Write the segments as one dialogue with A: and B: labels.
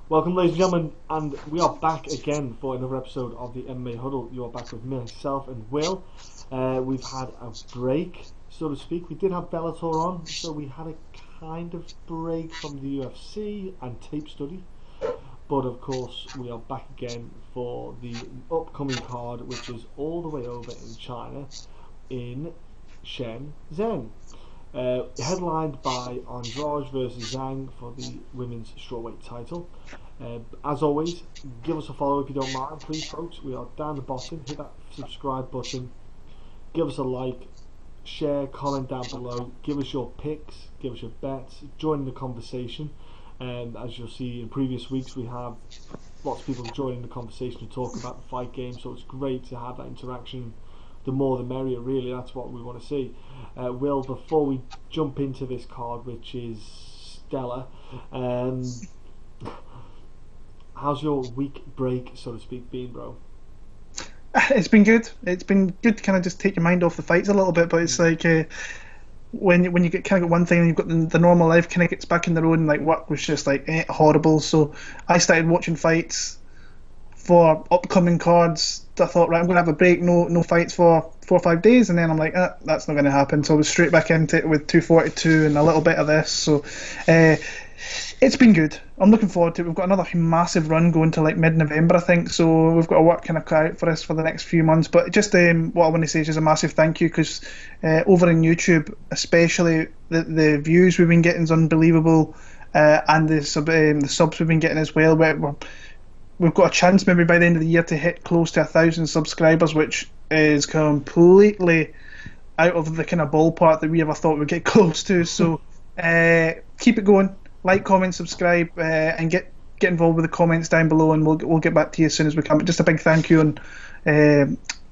A: Welcome, ladies and gentlemen, and we are back again for another episode of the MMA Huddle. You are back with myself and Will. We've had a break, so to speak. We did have Bellator on, so we had a kind of break from the UFC and tape study. But of course, we are back again for the upcoming card, which is all the way over in China, in Shenzhen. Headlined by Andrade versus Zhang for the women's strawweight title. As always, give us a follow if you don't mind, please, folks. We are down the bottom. Hit that subscribe button. Give us a like, share, comment down below. Give us your picks, give us your bets. Join the conversation. And as you'll see in previous weeks, we have lots of people joining the conversation to talk about the fight game. So it's great to have that interaction. The more the merrier, really. That's what we want to see. Will, before we jump into this card, which is stellar, how's your week break, so to speak, been, bro?
B: It's been good. It's been good to kind of just take your mind off the fights a little bit, but it's like when you get kind of got one thing and you've got the normal life kind of gets back in the road, and like work was just like horrible. So I started watching fights for upcoming cards. I thought, right, I'm going to have a break, no fights for 4 or 5 days, and then I'm like, that's not going to happen. So I was straight back into it with 242 and a little bit of this. So it's been good. I'm looking forward to it. We've got another massive run going to like mid-November, I think. So we've got to work kind of cut out for us for the next few months. But just what I want to say is just a massive thank you, because over in YouTube, especially the views we've been getting is unbelievable, and the subs we've been getting as well. We've got a chance maybe by the end of the year to hit close to 1,000 subscribers, which is completely out of the kind of ballpark that we ever thought we'd get close to. So keep it going, like, comment, subscribe, and get involved with the comments down below, and we'll get back to you as soon as we can. But just a big thank you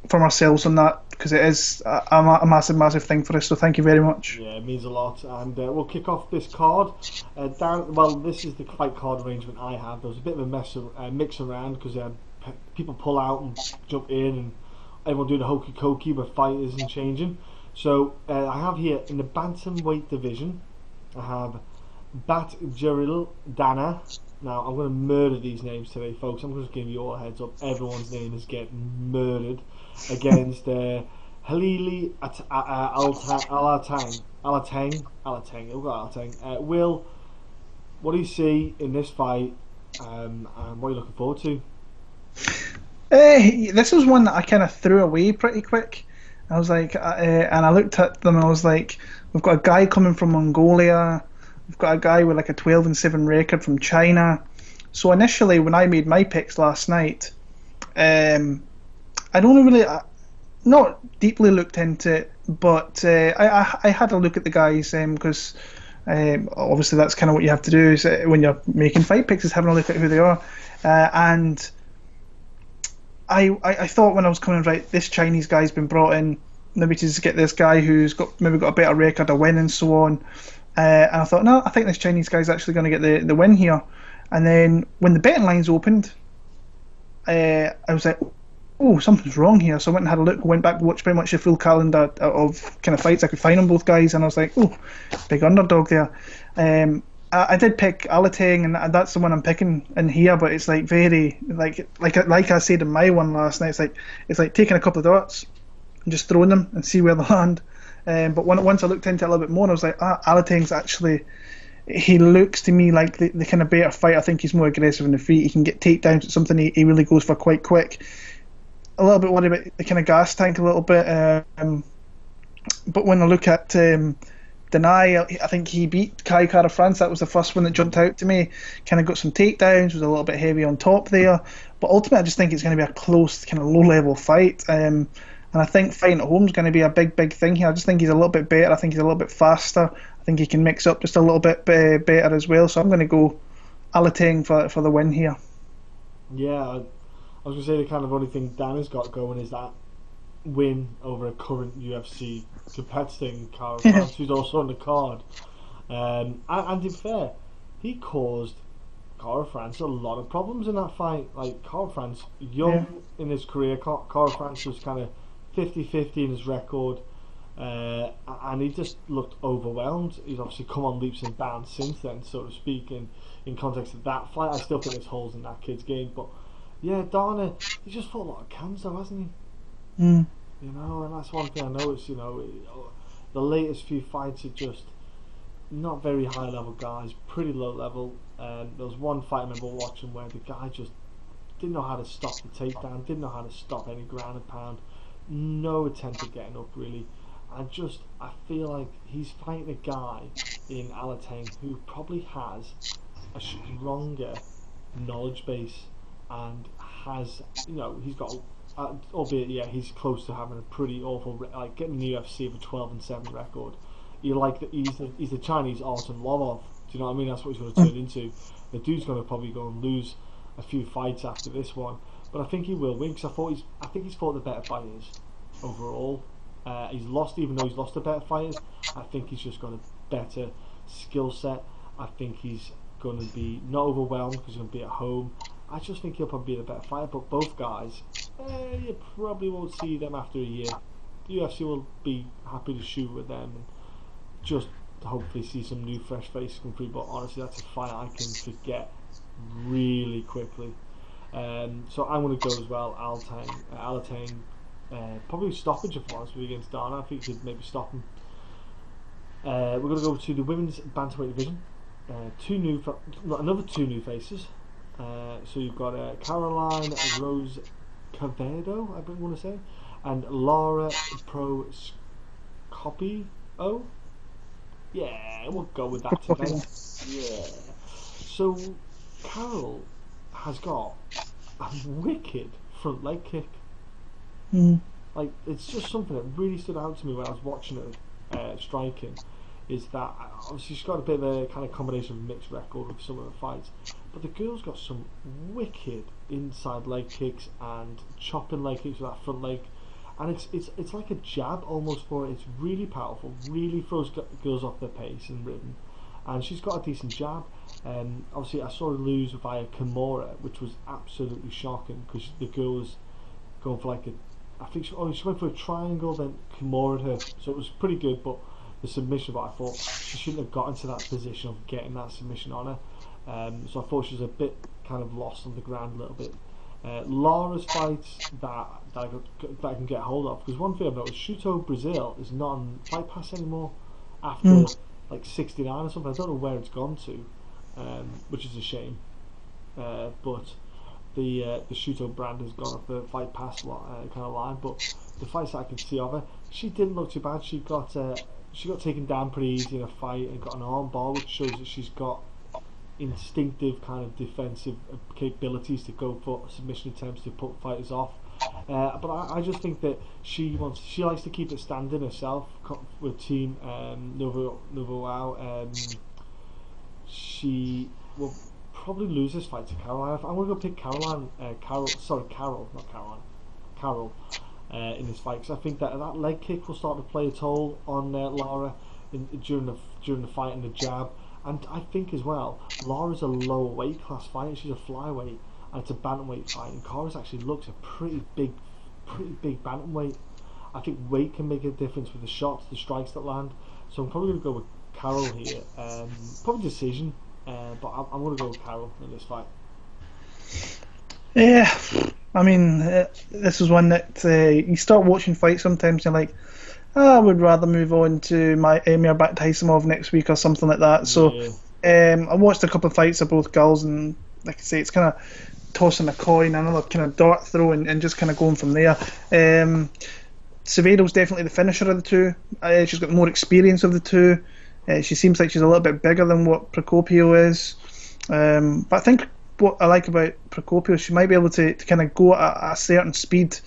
B: from ourselves on that, because it is a massive thing for us. So thank you very much.
A: Yeah, it means a lot, and we'll kick off this card. This is the fight card arrangement I have. There was a bit of a mix around because people pull out and jump in, and everyone doing a hokey cokey with fighters and changing. So I have here in the bantamweight division, I have Batgerel Dana. Now I'm going to murder these names today, folks. I'm just giving you all a heads up. Everyone's name is getting murdered against Heili Alateng. We've got Alateng. Will, what do you see in this fight, and what are you looking forward to?
B: This was one that I kind of threw away pretty quick. I was like, and I looked at them and I was like, we've got a guy coming from Mongolia. We've got a guy with like a 12-7 record from China. So initially, when I made my picks last night, I don't really, not deeply looked into it, but I had a look at the guys, because obviously that's kind of what you have to do is, when you're making fight picks, is having a look at who they are. And I thought when I was coming, right, this Chinese guy's been brought in maybe to just get this guy who's got a better record, a win and so on. And I thought, no, I think this Chinese guy's actually going to get the win here. And then when the betting lines opened, I was like, oh, something's wrong here. So I went and had a look, went back, watched pretty much the full calendar of kind of fights I could find on both guys, and I was like, oh, big underdog there. I did pick Alateng, and that's the one I'm picking in here, but it's like very like I said in my one last night, it's like taking a couple of darts and just throwing them and see where they land. But once I looked into it a little bit more, I was like, Alateng's actually, he looks to me like the kind of better fight. I think he's more aggressive in the feet. He can get takedowns. It's something he really goes for quite quick. A little bit worried about the kind of gas tank a little bit. But when I look at Denai, I think he beat Kai Kara France. That was the first one that jumped out to me. Kind of got some takedowns, was a little bit heavy on top there. But ultimately, I just think it's going to be a close, kind of low-level fight. And I think fighting at home is going to be a big thing here. I just think he's a little bit better. I think he's a little bit faster. I think he can mix up just a little bit better as well. So I'm going to go Alateng for the win here.
A: Yeah, I was going to say the kind of only thing Dan has got going is that win over a current UFC competitor, Karol, who's also on the card. And to be fair, he caused Karol France a lot of problems in that fight. Like, Karol France, young in his career, Karol France was kind of 50-50 in his record. and he just looked overwhelmed. He's obviously come on leaps and bounds since then, so to speak, in context of that fight. I still think there's holes in that kid's game, but yeah, Dana, he just fought a lot of cans though, hasn't he?
B: Mm.
A: You know, and that's one thing I noticed, you know, the latest few fights are just not very high level guys, pretty low level. There was one fight I remember watching where the guy just didn't know how to stop the takedown, didn't know how to stop any ground and pound, no attempt at getting up really. I feel like he's fighting a guy in Alateng who probably has a stronger knowledge base and has, you know, he's got, albeit yeah, he's close to having a pretty awful, like getting the UFC of a 12-7 record. You like that he's the Chinese Artem Lobov. Do you know what I mean? That's what he's going to turn into. The dude's going to probably go and lose a few fights after this one, but I think he will win because I think he's fought the better fighters overall. He's lost, even though he's lost to better fighters. I think he's just got a better skill set. I think he's going to be not overwhelmed because he's going to be at home. I just think he'll probably be the better fighter. But both guys, you probably won't see them after a year. The UFC will be happy to shoot with them and just hopefully see some new fresh faces come through. But honestly, that's a fight I can forget really quickly. So I'm going to go as well. Alateng. Probably stoppage if I was against Dana. I think he could maybe stop him. We're going to go to the women's bantamweight division. Another two new faces. So you've got Caroline Rose Cavedo, I want to say, and Lara Procopio. Yeah, we'll go with that today. Yeah. So Karol has got a wicked front leg kick. Like, it's just something that really stood out to me when I was watching her striking, is that obviously she's got a bit of a kind of combination of mixed record with some of the fights, but the girl's got some wicked inside leg kicks and chopping leg kicks with that front leg, and it's like a jab almost for it. It's really powerful, really throws girls off their pace and rhythm, and she's got a decent jab. Obviously I saw her lose via Kimura, which was absolutely shocking because the girl was going for like I think she went for a triangle, then Kimura'd her, so it was pretty good, but the submission, but I thought she shouldn't have got into that position of getting that submission on her. So I thought she was a bit kind of lost on the ground a little bit. Lara's fights that I can get hold of, because one thing I've noticed, Shuto Brazil is not on Fight Pass anymore after like 69 or something. I don't know where it's gone to, which is a shame. But the Shuto brand has gone off the Fight Pass kind of line, but the fights that I can see of her, she didn't look too bad. She got taken down pretty easy in a fight and got an arm bar, which shows that she's got instinctive kind of defensive capabilities to go for submission attempts to put fighters off. But I just think that she likes to keep it standing herself with Team Novo Wow. She will probably lose this fight to Caroline. I'm going to go pick Karol in this fight, because I think that leg kick will start to play a toll on Lara during the fight and the jab. And I think as well, Lara's a lower weight class fighter. She's a flyweight and it's a bantamweight fight, and Karol actually looks a pretty big bantamweight. I think weight can make a difference with the shots, the strikes that land. So I'm probably going to go with Karol here. Probably decision, but I'm going to go with Karol in this fight.
B: Yeah, I mean, this is one that you start watching fights sometimes and you're like, I would rather move on to my Emir Bakhtasimov next week or something like that. So I watched a couple of fights of both girls, and like I say, it's kind of tossing a coin, another kind of dart throw, and just kind of going from there. Severo's definitely the finisher of the two. She's got more experience of the two. She seems like she's a little bit bigger than what Procopio is. But I think what I like about Procopio, she might be able to kind of go at a certain speed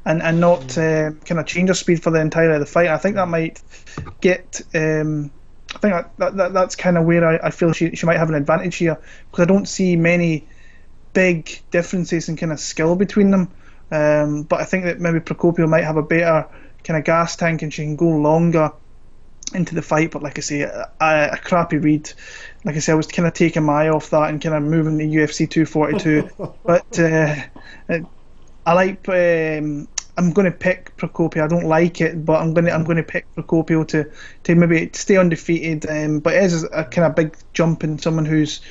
B: and not kind of change her speed for the entirety of the fight. I think that might get... I think that's kind of where I feel she might have an advantage here, because I don't see many big differences in kind of skill between them. But I think that maybe Procopio might have a better kind of gas tank and she can go longer into the fight. But like I say, a crappy read. Like I say, I was kind of taking my eye off that and kind of moving to UFC 242. But I like I'm going to pick Procopio. I don't like it, but I'm going to pick Procopio to maybe stay undefeated. But it is a kind of big jump in someone who's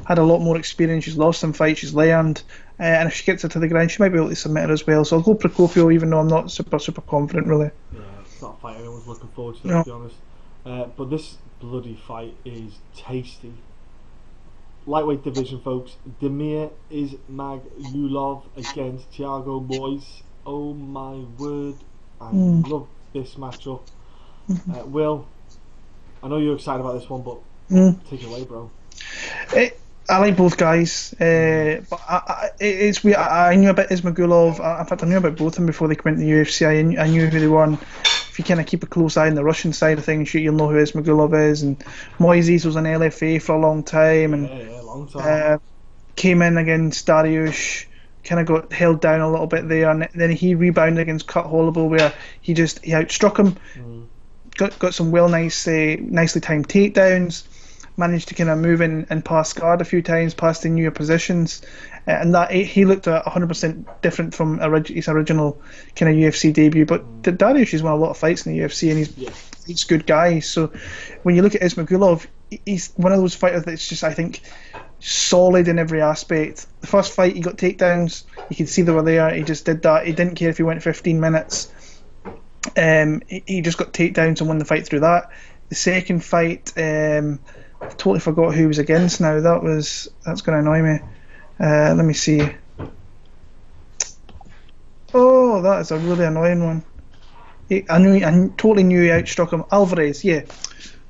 B: had a lot more experience. She's lost some fights. She's learned, and if she gets her to the ground, she might be able to submit her as well. So I'll go Procopio, even though I'm not super confident really.
A: Yeah, it's not a fight anyone's looking forward to,
B: No.
A: to be honest. But this bloody fight is tasty. Lightweight division, folks. Damir Ismagulov against Thiago Moises. Oh my word! I love this matchup. Will, I know you're excited about this one, but take it away, bro.
B: I like both guys, but it's weird. I knew about Ismagulov. In fact, I knew about both of them before they came into the UFC. I knew who they were. And if you kind of keep a close eye on the Russian side of things, you'll know who Ismagulov is. And Moises was an LFA for a long time, and
A: long time.
B: Came in against Dariush, kind of got held down a little bit there, and then he rebounded against Kurt Holloway, where he outstruck him, got some nicely timed takedowns, managed to kind of move in and pass guard a few times, past the newer positions, and that he looked 100% different from his original kind of UFC debut. But Dariush has won a lot of fights in the UFC, and he's a good guy. So when you look at Ismagulov, he's one of those fighters that's just, I think, solid in every aspect. The first fight, he got takedowns. You could see they were there. He just did that. He didn't care if he went 15 minutes. He just got takedowns and won the fight through that. The second fight, I've totally forgot who he was against now. That's going to annoy me. Let me see. Oh, that is a really annoying one. I totally knew he outstruck him. Alvarez, yeah.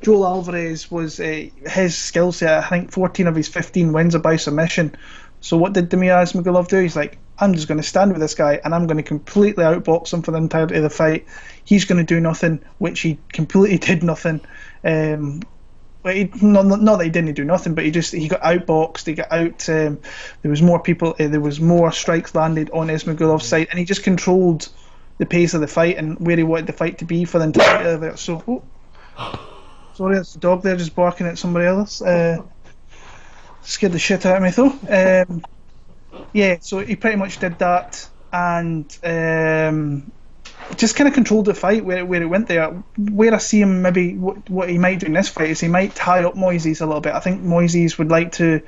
B: Joel Alvarez was his skill set. I think 14 of his 15 wins are by submission. So what did Damir Ismagulov do? He's like, I'm just going to stand with this guy and I'm going to completely outbox him for the entirety of the fight. He's going to do nothing, which he completely did nothing. Not that he didn't do nothing, but he got outboxed. He got out. There was more people. There was more strikes landed on Ismagulov's side, and he just controlled the pace of the fight and where he wanted the fight to be for the entirety of it. So, sorry, that's the dog there just barking at somebody else. Scared the shit out of me though. Yeah, so he pretty much did that and just kind of controlled the fight where it went there. Where I see him, maybe what he might do in this fight is he might tie up Moises a little bit. I think Moises would like to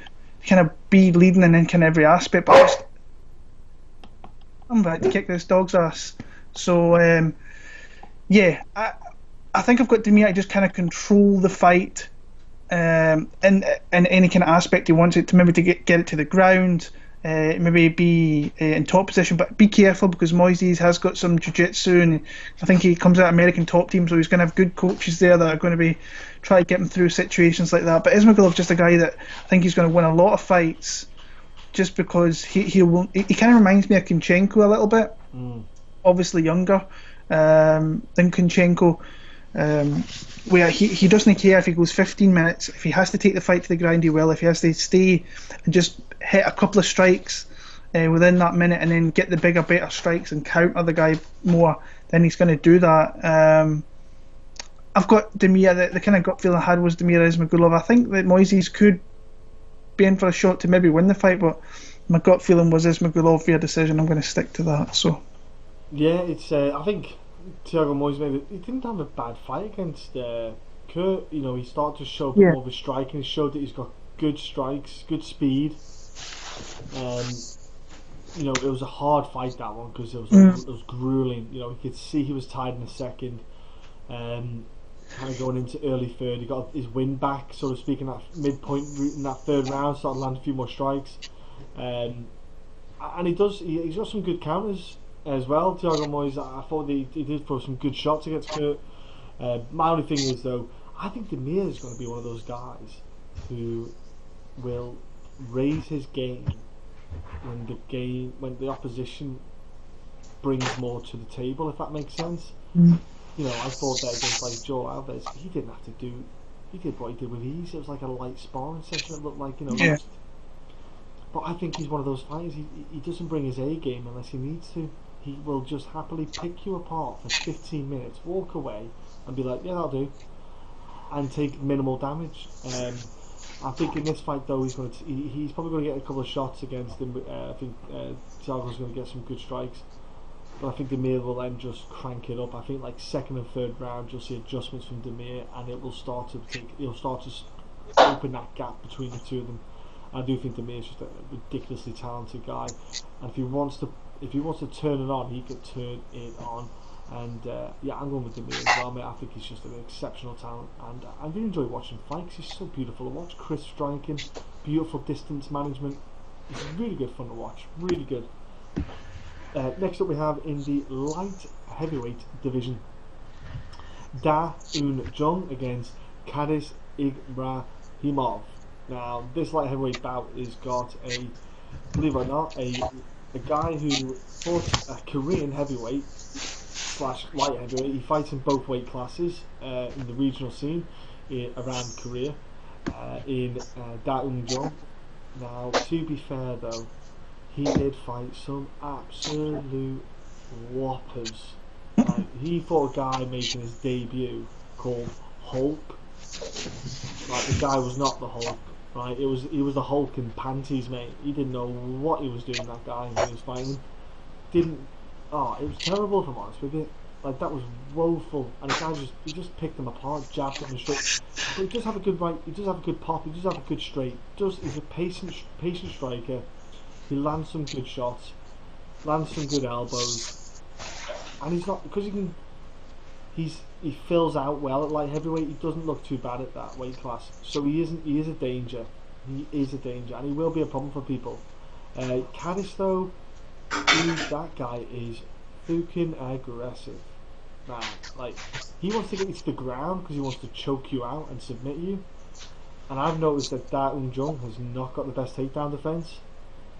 B: kind of be leading in kind of every aspect, but I'm about to kick this dog's ass. So yeah, I think I've got Damir to just kind of control the fight in any kind of aspect he wants it to, maybe to get it to the ground. Maybe be in top position, but be careful because Moises has got some jiu-jitsu, and I think he comes out of American top team, so he's going to have good coaches there that are going to be try to get him through situations like that. But Ismagulov's just a guy that I think he's going to win a lot of fights, just because he kind of reminds me of Kunchenko a little bit, obviously younger than Kunchenko. Where he doesn't care if he goes 15 minutes. If he has to take the fight to the ground, he will. If he has to stay and just hit a couple of strikes within that minute and then get the bigger, better strikes and counter the guy more, then he's going to do that. I've got Damir. The kind of gut feeling I had was Damir Ismagulov. I think that Moises could be in for a shot to maybe win the fight, but my gut feeling was Ismagulov via decision. I'm going to stick to that. So
A: yeah, it's I think Thiago Moises maybe he didn't have a bad fight against Kurt. You know, he started to show more of his striking. He showed that he's got good strikes, good speed. You know, it was a hard fight, that one, because it was grueling. You know, you could see he was tied in the second. Kind of going into early third, he got his win back, so to speak, in that midpoint in that third round. Started to land a few more strikes, and he's got some good counters as well. Thiago Moises, I thought he did throw some good shots against Kurt. My only thing is, though, I think Damir is going to be one of those guys who will raise his game when the opposition brings more to the table, if that makes sense. You know, I thought that against like Joel Alvarez, he didn't have to do. He did what he did with ease. It was like a light sparring session. It looked like, you know. But I think he's one of those fighters. He doesn't bring his A game unless he needs to. He will just happily pick you apart for 15 minutes, walk away, and be like, yeah, that'll do, and take minimal damage. I think in this fight, though, he's probably going to get a couple of shots against him. I think Thiago's going to get some good strikes. But I think Demir will then just crank it up. I think like second and third round, you'll see adjustments from Demir, and it will start to open that gap between the two of them. I do think Demir is just a ridiculously talented guy, and if he wants to turn it on, he could turn it on. And yeah, I'm going with Demir as well, mate. I think he's just an exceptional talent, and I really enjoy watching fights. He's so beautiful to watch. Crisp striking, beautiful distance management. It's really good fun to watch. Really good. Next up we have in the light heavyweight division, Jung against Khadis Ibragimov. Now this light heavyweight bout is got a, believe it or not, a guy who fought a Korean heavyweight / light heavyweight. He fights in both weight classes in the regional scene around Korea in Jung. Now to be fair though, he did fight some absolute whoppers. He fought a guy making his debut called Hulk. Like, the guy was not the Hulk, right? He was the Hulk in panties, mate. He didn't know what he was doing, that guy, when he was fighting. It was terrible, if I'm honest with you. Like, that was woeful, and the guy just picked him apart, jabbed him and straight. But he does have a good right, he does have a good pop, he does have a good straight. He's a patient striker. He lands some good shots, lands some good elbows, and he's not, because he fills out well at light heavyweight. He doesn't look too bad at that weight class, so he is a danger. He is a danger, and he will be a problem for people. Khadis though, that guy is fucking aggressive, man. Like, he wants to get you to the ground because he wants to choke you out and submit you. And I've noticed that Jung has not got the best takedown defense.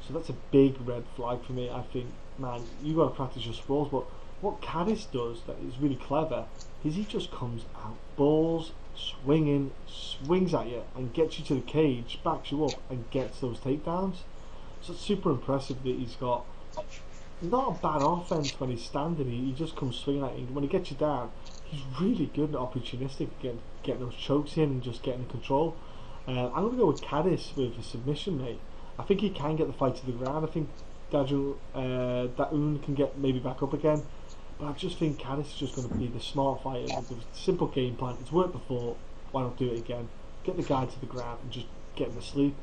A: So that's a big red flag for me. I think, man, you got to practice your sprawls. But what Khadis does that is really clever is he just comes out, balls, swinging, swings at you, and gets you to the cage, backs you up, and gets those takedowns. So it's super impressive that he's got not a bad offense when he's standing. He just comes swinging at you. When he gets you down, he's really good and opportunistic, getting those chokes in and just getting in control. I'm going to go with Khadis with a submission, mate. I think he can get the fight to the ground. I think Daun can get maybe back up again, but I just think Khadis is just going to be the smart fighter with a simple game plan. It's worked before, why not do it again? Get the guy to the ground and just get him asleep.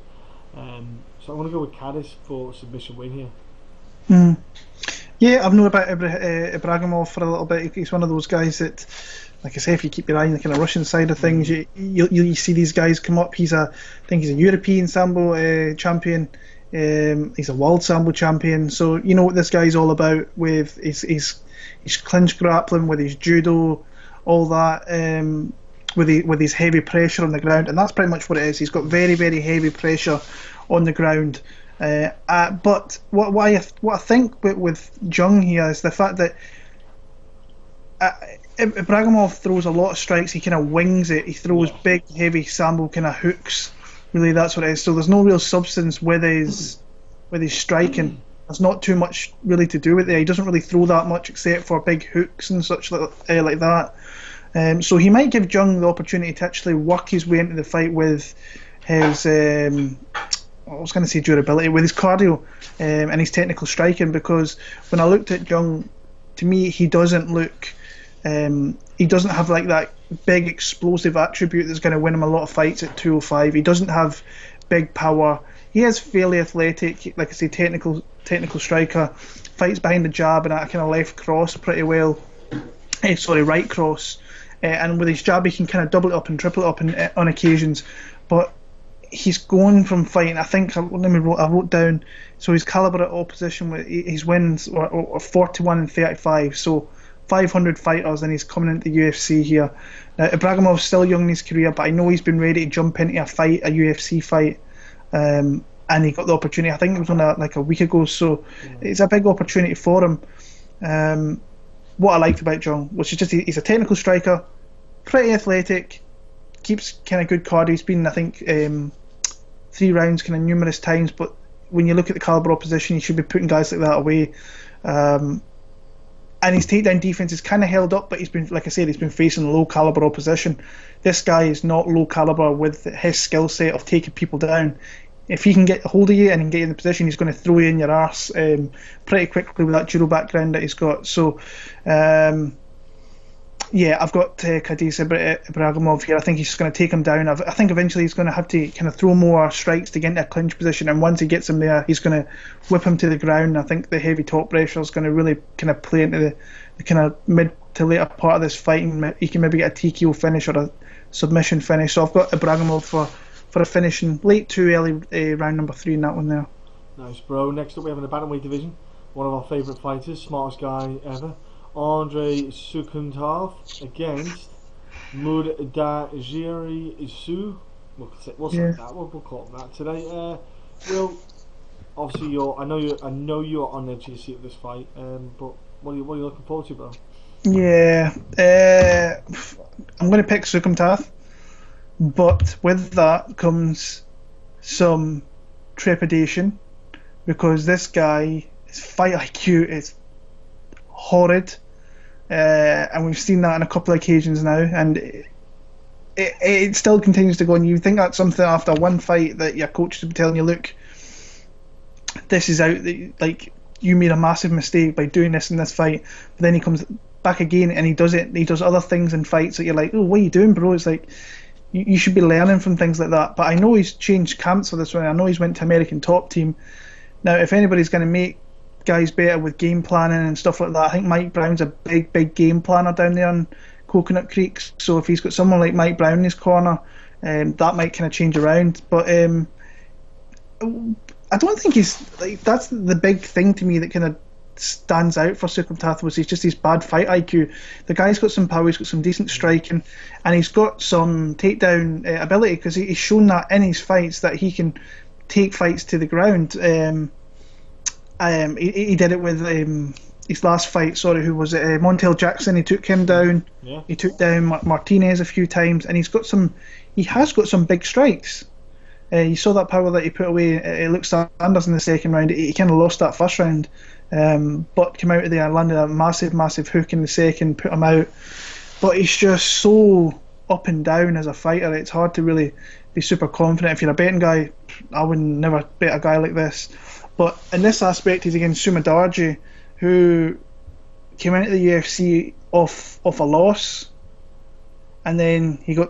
A: So I'm going to go with Khadis for a submission win here.
B: Yeah, I've known about Ibragimov for a little bit. He's one of those guys that, like I say, if you keep your eye on the kind of Russian side of things, you see these guys come up. I think he's a European Sambo champion. He's a world Sambo champion. So you know what this guy's all about with his clinch grappling, with his judo, all that, with his heavy pressure on the ground, and that's pretty much what it is. He's got very, very heavy pressure on the ground. But what I think with Jung here is the fact that Ibragimov throws a lot of strikes. He kind of wings it. He throws big, heavy Sambo kind of hooks. Really, that's what it is. So there's no real substance with his striking. There's not too much really to do with it. He doesn't really throw that much except for big hooks and such like that. So he might give Jung the opportunity to actually work his way into the fight with his I was going to say durability, with his cardio and his technical striking, because when I looked at Jung, to me he doesn't look, he doesn't have like that big explosive attribute that's going to win him a lot of fights at 205. He doesn't have big power. He is fairly athletic, like I say, technical striker, fights behind the jab and that kind of left cross pretty well, right cross, and with his jab he can kind of double it up and triple it up on occasions, but he's going from fighting, I think, I wrote down, so his calibre at opposition, his wins are 41 and 35, so 500 fighters, and he's coming into the UFC here. Now, Ibragimov's still young in his career, but I know he's been ready to jump into a UFC fight, and he got the opportunity, I think it was on a week ago, so it's a big opportunity for him. What I liked about Jung was just he's a technical striker, pretty athletic, keeps kind of good cardio. He's been, I think, 3 rounds kind of numerous times, but when you look at the calibre opposition, he should be putting guys like that away. And his takedown defense is kind of held up, but he's been, like I said, he's been facing low calibre opposition. This guy is not low calibre with his skill set of taking people down. if he can get hold of you and get you in the position, he's going to throw you in your arse pretty quickly with that judo background that he's got. So, yeah, I've got Khadis Ibragimov here. I think he's just going to take him down. I think eventually he's going to have to kind of throw more strikes to get into a clinch position, and once he gets him there, he's going to whip him to the ground. I think the heavy top pressure is going to really kind of play into the kind of mid to later part of this fight, and he can maybe get a TKO finish or a submission finish. So I've got Ibragimov for a finishing late 2, early round number 3 in that one there.
A: Nice, bro. Next up we have in the bantamweight division, one of our favourite fighters, smartest guy ever, Andre Soukhamthath against Mudaerji. We'll call him that today. Will, obviously I know you're on the edge of your seat of this fight. But what are you looking forward to, bro?
B: Yeah, I'm going to pick Soukhamthath, but with that comes some trepidation, because this guy, his fight IQ is horrid, and we've seen that on a couple of occasions now, and it still continues to go. And you think that's something after one fight that your coach would be telling you, look, this is out, like, you made a massive mistake by doing this in this fight. But then he comes back again and he does other things in fights that you're like, oh, what are you doing, bro? It's like, you should be learning from things like that. But I know he's changed camps for this one. I know he's went to American Top Team. Now, if anybody's going to make guys better with game planning and stuff like that, I think Mike Brown's a big game planner down there in Coconut Creek. So if he's got someone like Mike Brown in his corner, that might kind of change around. But I don't think he's like, that's the big thing to me that kind of stands out for Soukhamthath, was he's just his bad fight IQ. The guy's got some power, he's got some decent striking, and he's got some takedown ability, because he's shown that in his fights that he can take fights to the ground. He did it with his last fight, who was it? Montel Jackson. He took him down. Yeah. He took down Martinez a few times, and he has got some big strikes. You saw that power that he put away. It looks Sanders in the second round. He kind of lost that first round, but came out of there and landed a massive hook in the second, put him out. But he's just so up and down as a fighter. It's hard to really be super confident. If you're a betting guy, I would never bet a guy like this. But in this aspect, he's against Mudaerji, who came into the UFC off a loss, and then he kind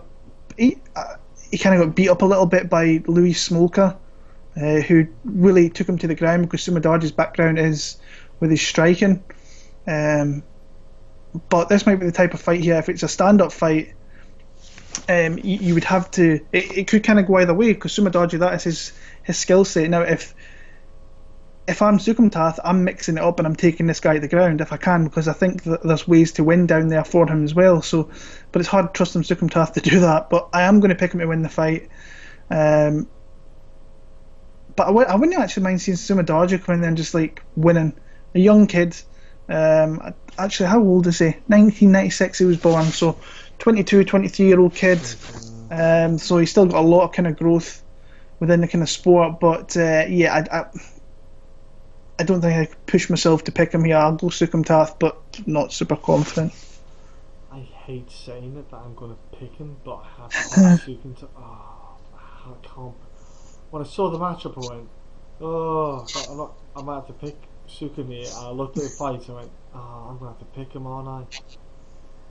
B: of got beat up a little bit by Luis Smolka, who really took him to the ground, because Mudaerji's background is with his striking. But this might be the type of fight here. If it's a stand-up fight, you would have to. It could kind of go either way, because Mudaerji, that is his skill set. Now, if I'm Soukhamthath, I'm mixing it up and I'm taking this guy to the ground if I can, because I think that there's ways to win down there for him as well. So, but it's hard to trust him, Soukhamthath, to do that. But I am going to pick him to win the fight. But I wouldn't actually mind seeing Mudaerji come in there and just like winning. A young kid. Actually, how old is he? 1996 he was born, so 22, 23-year-old kid. So he's still got a lot of kind of growth within the kind of sport. But I don't think I could push myself to pick him here. I'll go Soukhamthath, but not super confident.
A: I hate saying it that I'm going to pick him, but I have to pick Soukhamthath. Oh, I can't. When I saw the matchup, I went, I might have to pick Soukhamthath here. And I looked at the fight and I went, I'm going to have to pick him, aren't I?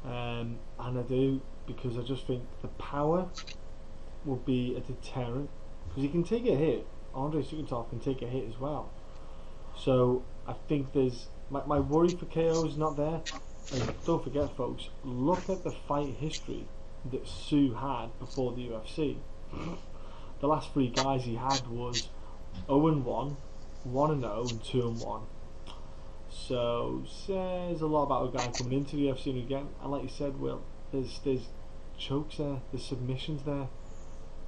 A: And I do, because I just think the power will be a deterrent, because he can take a hit. Andre Soukhamthath can take a hit as well. So I think there's my worry for KO is not there. And don't forget, folks, look at the fight history that Sue had before the UFC. The last 3 guys he had was 0-1, 1-0, and 2-1. So says a lot about a guy coming into the UFC. And again, and like you said, Will, there's chokes there, there's submissions there,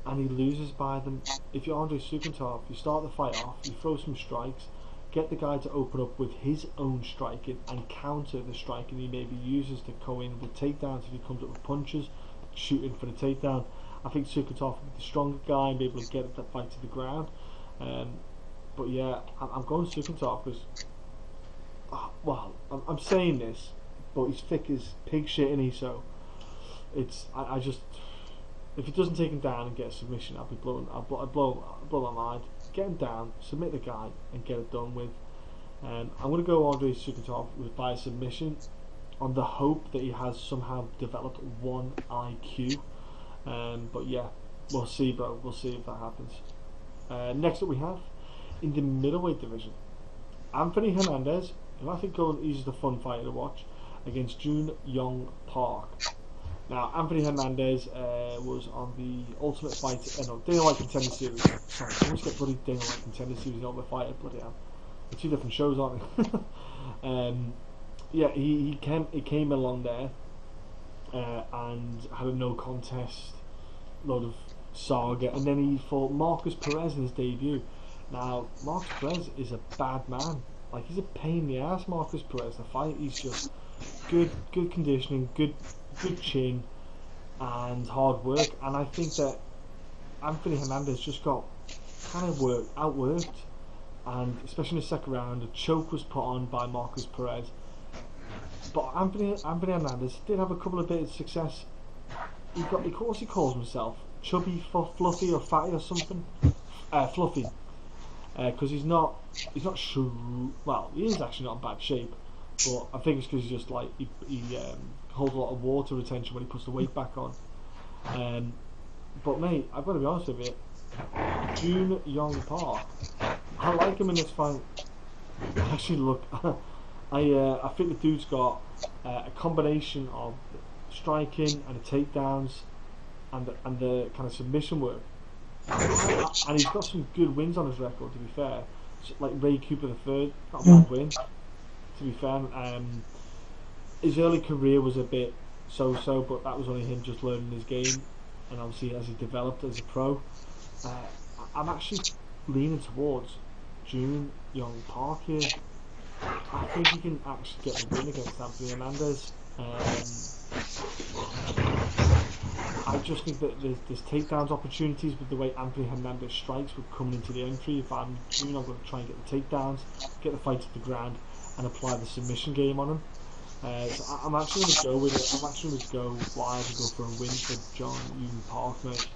A: and he loses by them. If you're Andre Soukhamthath, you start the fight off, you throw some strikes, get the guy to open up with his own striking and counter the striking he maybe uses to go in with takedowns. If he comes up with punches, shooting for the takedown. I think Soukhamthath will be the stronger guy and be able to get that fight to the ground. But yeah, I'm going Soukhamthath because, I'm saying this, but he's thick as pig shit, and so it's I just If he doesn't take him down and get a submission, I'd blow my mind. Get him down, submit the guy, and get it done with. I'm going to go Andrei Soukhamthath by a submission, on the hope that he has somehow developed 1 IQ. But yeah, we'll see, bro. We'll see if that happens. Next up, we have in the middleweight division, Anthony Hernandez, who I think is the fun fighter to watch, against Jingliang Park. Now, Anthony Hernandez was on the Ultimate Fighter, Dana White Contender Series. Sorry, I always get bloody Dana White Contender Series and Ultimate Fighter, bloody hell. They're 2 different shows, aren't they? Yeah, he came along there and had a no contest, load of saga, and then he fought Marcus Perez in his debut. Now, Marcus Perez is a bad man. Like, he's a pain in the ass, Marcus Perez. The fight, he's just good conditioning, good chin, and hard work. And I think that Anthony Hernandez just got kind of outworked, and especially in the second round, a choke was put on by Marcus Perez. But Anthony Hernandez did have a couple of bits of success. He calls himself chubby, fluffy, or fatty or something. Fluffy, because he's not sure. Well, he is actually not in bad shape, but I think it's because he's just like he holds a lot of water retention when he puts the weight back on. But mate, I've got to be honest with you, Jingliang Park, I like him in this fight. Actually, look, I think the dude's got a combination of striking and the takedowns and the kind of submission work, and he's got some good wins on his record. To be fair, like Ray Cooper III, not a bad win. To be fair, his early career was a bit so-so, but that was only him just learning his game, and obviously as he developed as a pro. I'm actually leaning towards Jingliang Park here. I think he can actually get the win against Anthony Hernandez. I just think that there's takedowns opportunities with the way Anthony Hernandez strikes with coming into the entry. If I'm June, I'm going to try and get the takedowns, get the fight to the ground, and apply the submission game on him. So I'm actually going to go with it. I'm actually going to go wide and go for a win for Jingliang Park, mate.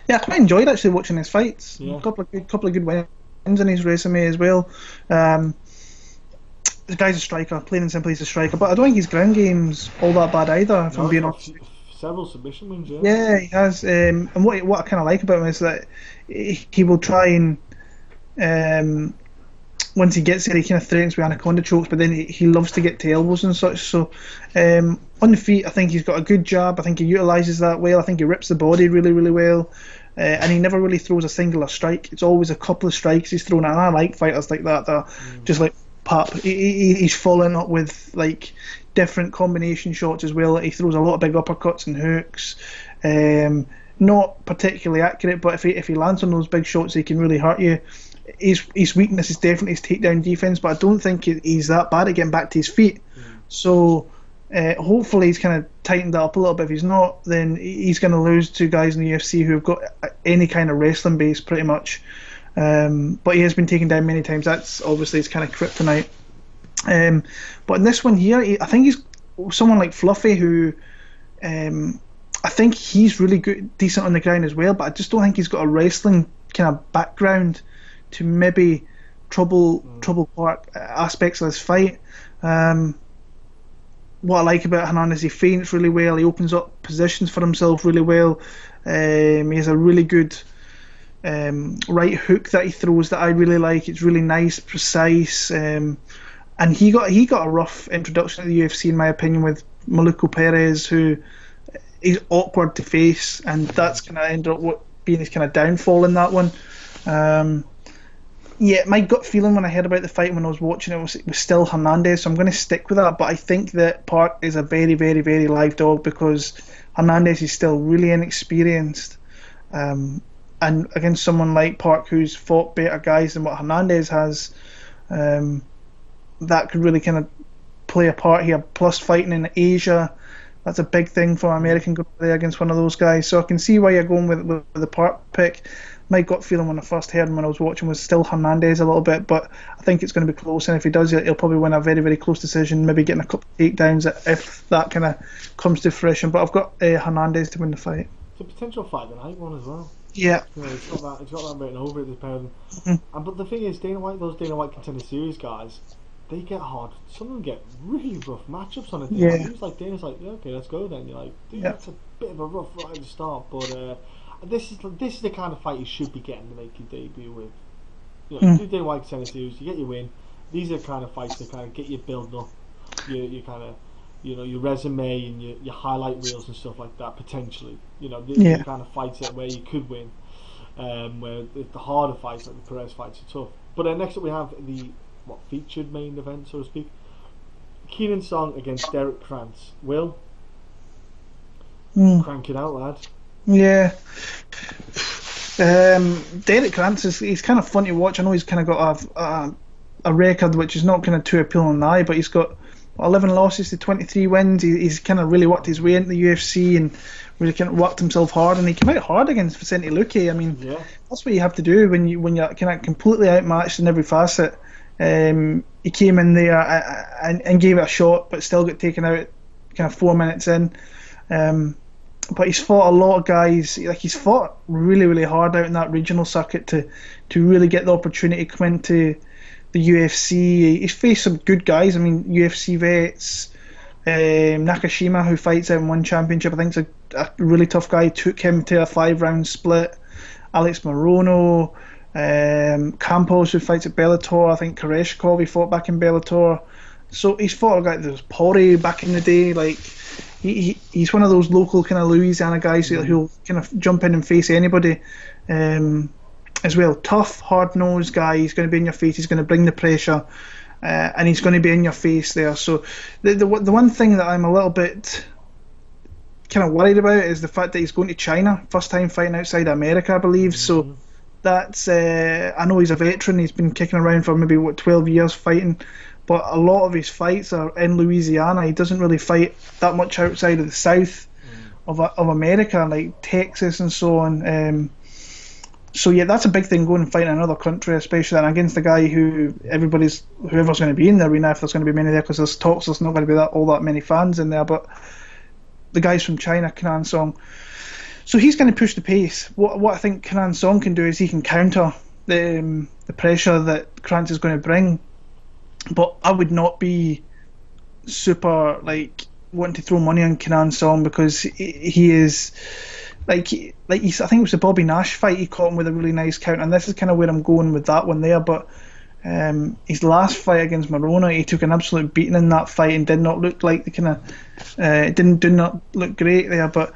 B: Yeah, I quite enjoyed actually watching his fights.
A: Yeah.
B: A couple of good wins in his resume as well. The guy's a striker, plain and simply he's a striker, but I don't think his ground game's all that bad either, if I'm being honest.
A: Several submission wins, yeah.
B: Yeah, he has. And what I kind of like about him is that he will try and once he gets there, he kind of threatens with anaconda chokes, but then he loves to get to elbows and such. So on the feet, I think he's got a good jab. I think he utilises that well. I think he rips the body really, really well. And he never really throws a singular strike. It's always a couple of strikes he's thrown, and I like fighters like that. That just like pop. He's following up with like different combination shots as well. He throws a lot of big uppercuts and hooks. Not particularly accurate, but if he lands on those big shots, he can really hurt you. His weakness is definitely his takedown defense, but I don't think he's that bad at getting back to his feet. So hopefully he's kind of tightened that up a little bit. If he's not, then he's going to lose to guys in the UFC who have got any kind of wrestling base pretty much. But he has been taken down many times. That's obviously his kind of kryptonite. But in this one here, I think he's someone like Fluffy, who I think he's really good, decent on the ground as well, but I just don't think he's got a wrestling kind of background to maybe trouble part aspects of this fight. What I like about Hernandez, he feints really well, he opens up positions for himself really well. He has a really good right hook that he throws that I really like. It's really nice, precise, and he got a rough introduction to the UFC in my opinion with Maluco Perez, who is awkward to face, and that's going to end up being his kind of downfall in that one. Yeah, my gut feeling when I heard about the fight when I was watching it was still Hernandez, so I'm going to stick with that. But I think that Park is a very, very, very live dog because Hernandez is still really inexperienced. And against someone like Park who's fought better guys than what Hernandez has, that could really kind of play a part here. Plus fighting in Asia, that's a big thing for an American going there against one of those guys. So I can see why you're going with the Park pick. my gut feeling when I first heard him when I was watching was still Hernandez a little bit, but I think it's going to be close, and if he does, he'll probably win a very, very close decision, maybe getting a couple of takedowns if that kind of comes to fruition. But I've got Hernandez to win the fight.
A: It's a potential fight the night one as well.
B: Yeah.
A: It's got that written over it, this pair. But the thing is, those Dana White Contender Series guys, they get hard. Some of them get really rough matchups on it.
B: Yeah.
A: Dana's like, yeah, okay, let's go then. You're like, dude, that's a bit of a rough ride to start, but this is the kind of fight you should be getting to make your debut with. You do Dana White Contender Series, you get your win. These are the kind of fights that kind of get you building up. You kind of, your resume and your highlight reels and stuff like that, potentially. These are the kind of fights where you could win. Where the harder fights, like the Perez fights, are tough. But next up we have the featured main event, so to speak. Kenan Song against Derrick Krantz. Will? Crank it out, lad.
B: Yeah. Derrick Krantz he's kind of fun to watch. I know he's kind of got a record which is not kind of too appealing on the eye, but he's got 11 losses to 23 wins. He's kind of really worked his way into the UFC and really kind of worked himself hard, and he came out hard against Vicente Luque. I mean, that's what you have to do when you're kind of completely outmatched in every facet. He came in there and gave it a shot, but still got taken out kind of 4 minutes in. But he's fought a lot of guys. Like, he's fought really, really hard out in that regional circuit to really get the opportunity to come into the UFC. He's faced some good guys. I mean, UFC vets, Nakashima, who fights out in one championship, I think is a really tough guy. Took him to a 5-round split. Alex Morono, Campos, who fights at Bellator. I think Koreshkov, he fought back in Bellator. So he's fought a guy. There's Pori back in the day. Like, he's one of those local kind of Louisiana guys who'll kind of jump in and face anybody. As well, tough, hard-nosed guy. He's going to be in your face. He's going to bring the pressure, and he's going to be in your face there. So the one thing that I'm a little bit kind of worried about is the fact that he's going to China, first time fighting outside America, I believe. So that's I know he's a veteran. He's been kicking around for maybe 12 years fighting, but a lot of his fights are in Louisiana. He doesn't really fight that much outside of the south of America, like Texas and so on. So yeah, that's a big thing, going and fighting in another country, especially and against a guy whoever's going to be in there. We know if there's going to be many there, because there's talks there's not going to be all that many fans in there. But the guys from China, Kenan Song, so he's going to push the pace. What I think Kenan Song can do is he can counter the pressure that Krantz is going to bring. But I would not be super wanting to throw money on Kenan Song, because he is. I think it was the Bobby Nash fight, he caught him with a really nice counter, and this is kind of where I'm going with that one there. But his last fight against Morona, he took an absolute beating in that fight and did not look like the kind of did not look great there. But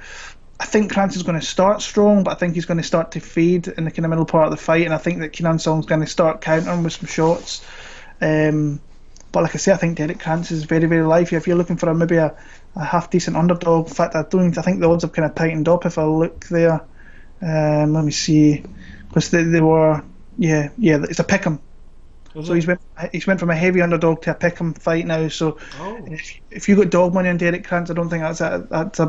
B: I think Krantz is going to start strong, but I think he's going to start to fade in the kind of middle part of the fight, and I think that Kenan Song's going to start countering with some shots. But like I say, I think Derrick Krantz is very, very lively. If you're looking for maybe a half decent underdog, in fact, I think the odds have kind of tightened up if I look there. Let me see, because they were it's a pick'em. So he's went from a heavy underdog to a pick'em fight now. So if you got dog money on Derrick Krantz, I don't think that's a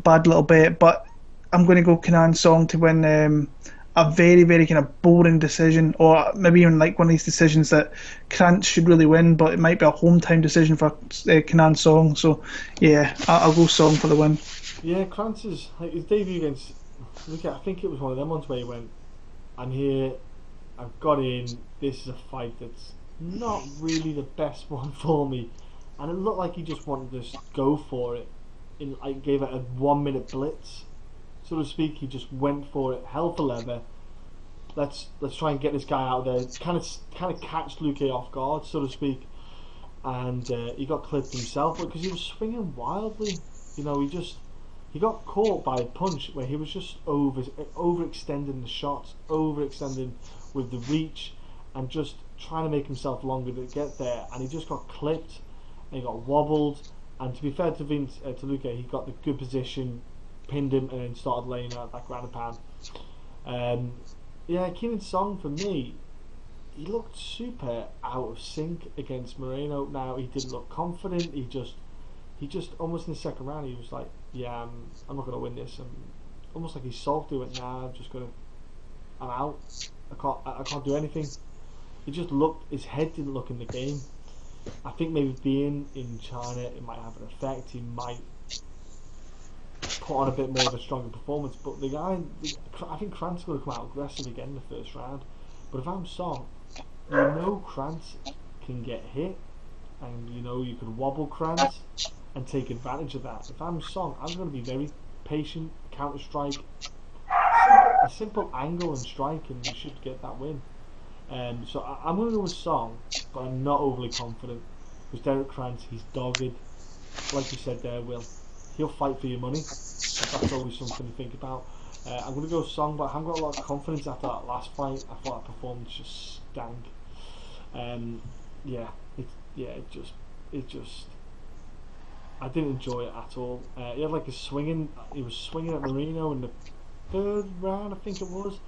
B: bad little bet. But I'm going to go Kenan Song to win a very, very kind of boring decision, or maybe even like one of these decisions that Krantz should really win, but it might be a hometown decision for Kenan Song. So yeah, I'll go Song for the win.
A: Yeah, Krantz is his debut against I think it was one of them ones where he went, I'm here, I've got in, this is a fight that's not really the best one for me, and it looked like he just wanted to just go for it. I gave it a 1 minute blitz, so to speak. He just went for it, hell for leather. Let's try and get this guy out there. Kind of catch Luque off guard, so to speak. And he got clipped himself because he was swinging wildly. He got caught by a punch where he was just overextending the shots, overextending with the reach, and just trying to make himself longer to get there. And he just got clipped, and he got wobbled. And to be fair to Luque, he got the good position, pinned him, and then started laying out that ground and pound. Kenan Song, for me, he looked super out of sync against Moreno. Now, he didn't look confident. He just almost in the second round, he was like, I'm not going to win this. almost like he's salty. He went, nah, I'm out. I can't do anything. It just looked, his head didn't look in the game. I think maybe being in China, it might have an effect. He might put on a bit more of a stronger performance. But the guy, I think Krantz is going to come out aggressive again in the first round. But if I'm Song, you know Krantz can get hit, and you know you can wobble Krantz and take advantage of that. If I'm Song, I'm going to be very patient, counter strike, a simple angle and strike, and you should get that win. So I'm going to go with Song, but I'm not overly confident because Derrick Krantz, he's dogged. Like you said there, Will, he'll fight for your money. That's always something to think about. I'm going to go Song, but I haven't got a lot of confidence after that last fight. I thought that performance just stank. It just. I didn't enjoy it at all. He had like he was swinging at Marino in the third round, I think it was.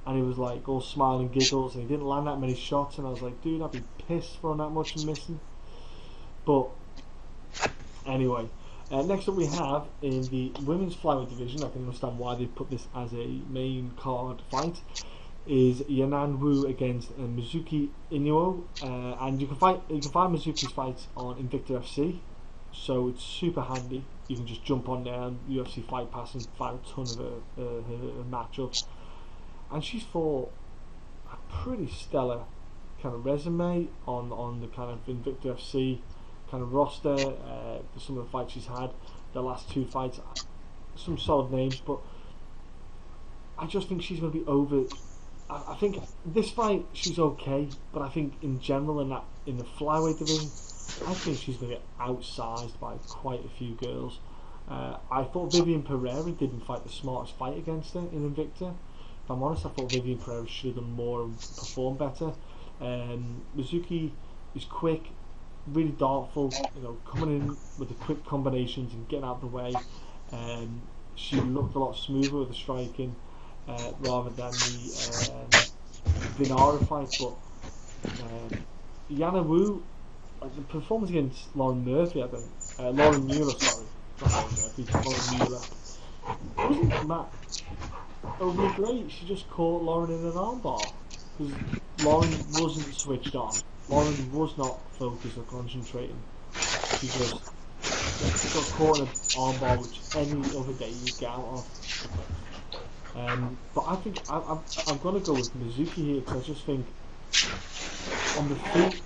A: And he was like all smile and giggles, and he didn't land that many shots. And I was like, dude, I'd be pissed throwing that much and missing. But anyway, next up we have in the women's flyweight division. I can understand why they put this as a main card fight. Is Yanan Wu against Mizuki Inoue, and you can find Mizuki's fights on Invicta FC, so it's super handy. You can just jump on there and UFC Fight Pass and find a ton of her matchups. And she's fought a pretty stellar kind of resume on the kind of Invicta FC kind of roster. Some of the fights she's had, the last two fights, some solid names, but I just think she's going to be over. I think this fight she's okay, but I think in general in the flyweight division, I think she's going to get outsized by quite a few girls. I thought Vivian Pereira didn't fight the smartest fight against her in Invicta. If I'm honest, I thought Vivian Pereira should have done more and performed better. Mizuki is quick, really dartful, coming in with the quick combinations and getting out of the way. She looked a lot smoother with the striking rather than the Vinara fight. But Yana Wu, the performance against Lauren Murphy, I think, Lauren Mueller, sorry, not Lauren Murphy, Lauren Mueller, wasn't that overly great. She just caught Lauren in an armbar because Lauren wasn't switched on. Lauren was not focused or concentrating. She just got caught in an armbar which any other day you'd get out of. But I think I'm going to go with Mizuki here because I just think on the feet,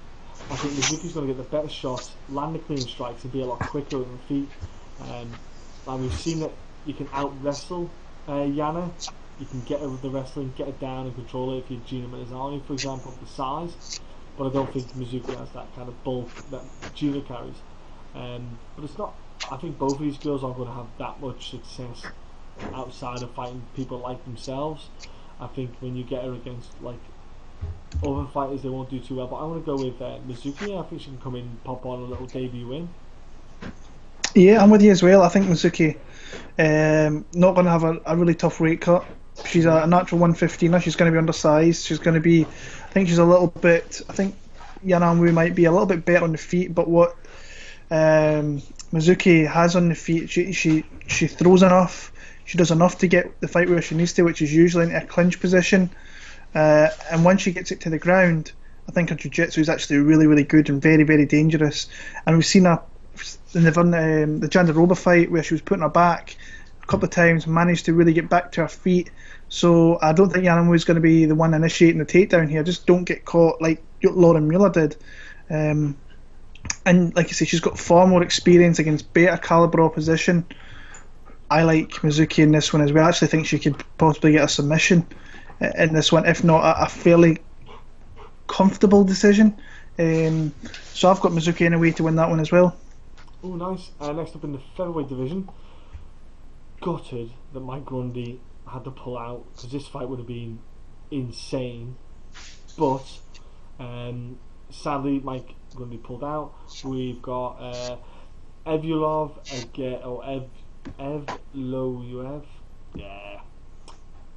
A: I think Mizuki's going to get the better shots, land the clean strikes, and be a lot quicker on the feet. And we've seen that you can out wrestle Yana. You can get her with the wrestling, get her down and control it if you're Gina Mazzani, for example, the size. But I don't think Mizuki has that kind of bulk that Gina carries. But it's not. I think both of these girls aren't going to have that much success outside of fighting people like themselves. I think when you get her against like other fighters, they won't do too well. But I want to go with Mizuki. I think she can come in, pop on a little debut win.
B: Yeah, I'm with you as well. I think Mizuki not going to have a really tough weight cut. She's a natural 115er. She's going to be undersized. She's going to be, I think she's a little bit, I think Yanan Wu might be a little bit better on the feet, but what Mizuki has on the feet, she throws enough. She does enough to get the fight where she needs to, which is usually in a clinch position. And once she gets it to the ground, I think her jiu-jitsu is actually really, really good and very, very dangerous. And we've seen her in the Jandiroba fight where she was putting her back a couple of times, managed to really get back to her feet. So I don't think Yanan Wu is going to be the one initiating the takedown here. Just don't get caught like Lauren Mueller did. And like I say, she's got far more experience against better caliber opposition. I like Mizuki in this one as well. I actually think she could possibly get a submission in this one, if not a fairly comfortable decision. So I've got Mizuki in a way to win that one as well.
A: Oh, nice. Next up in the featherweight division, gutted that Mike Grundy had to pull out because this fight would have been insane. But sadly, Mike Grundy pulled out. We've got Evloev Evloev. Yeah,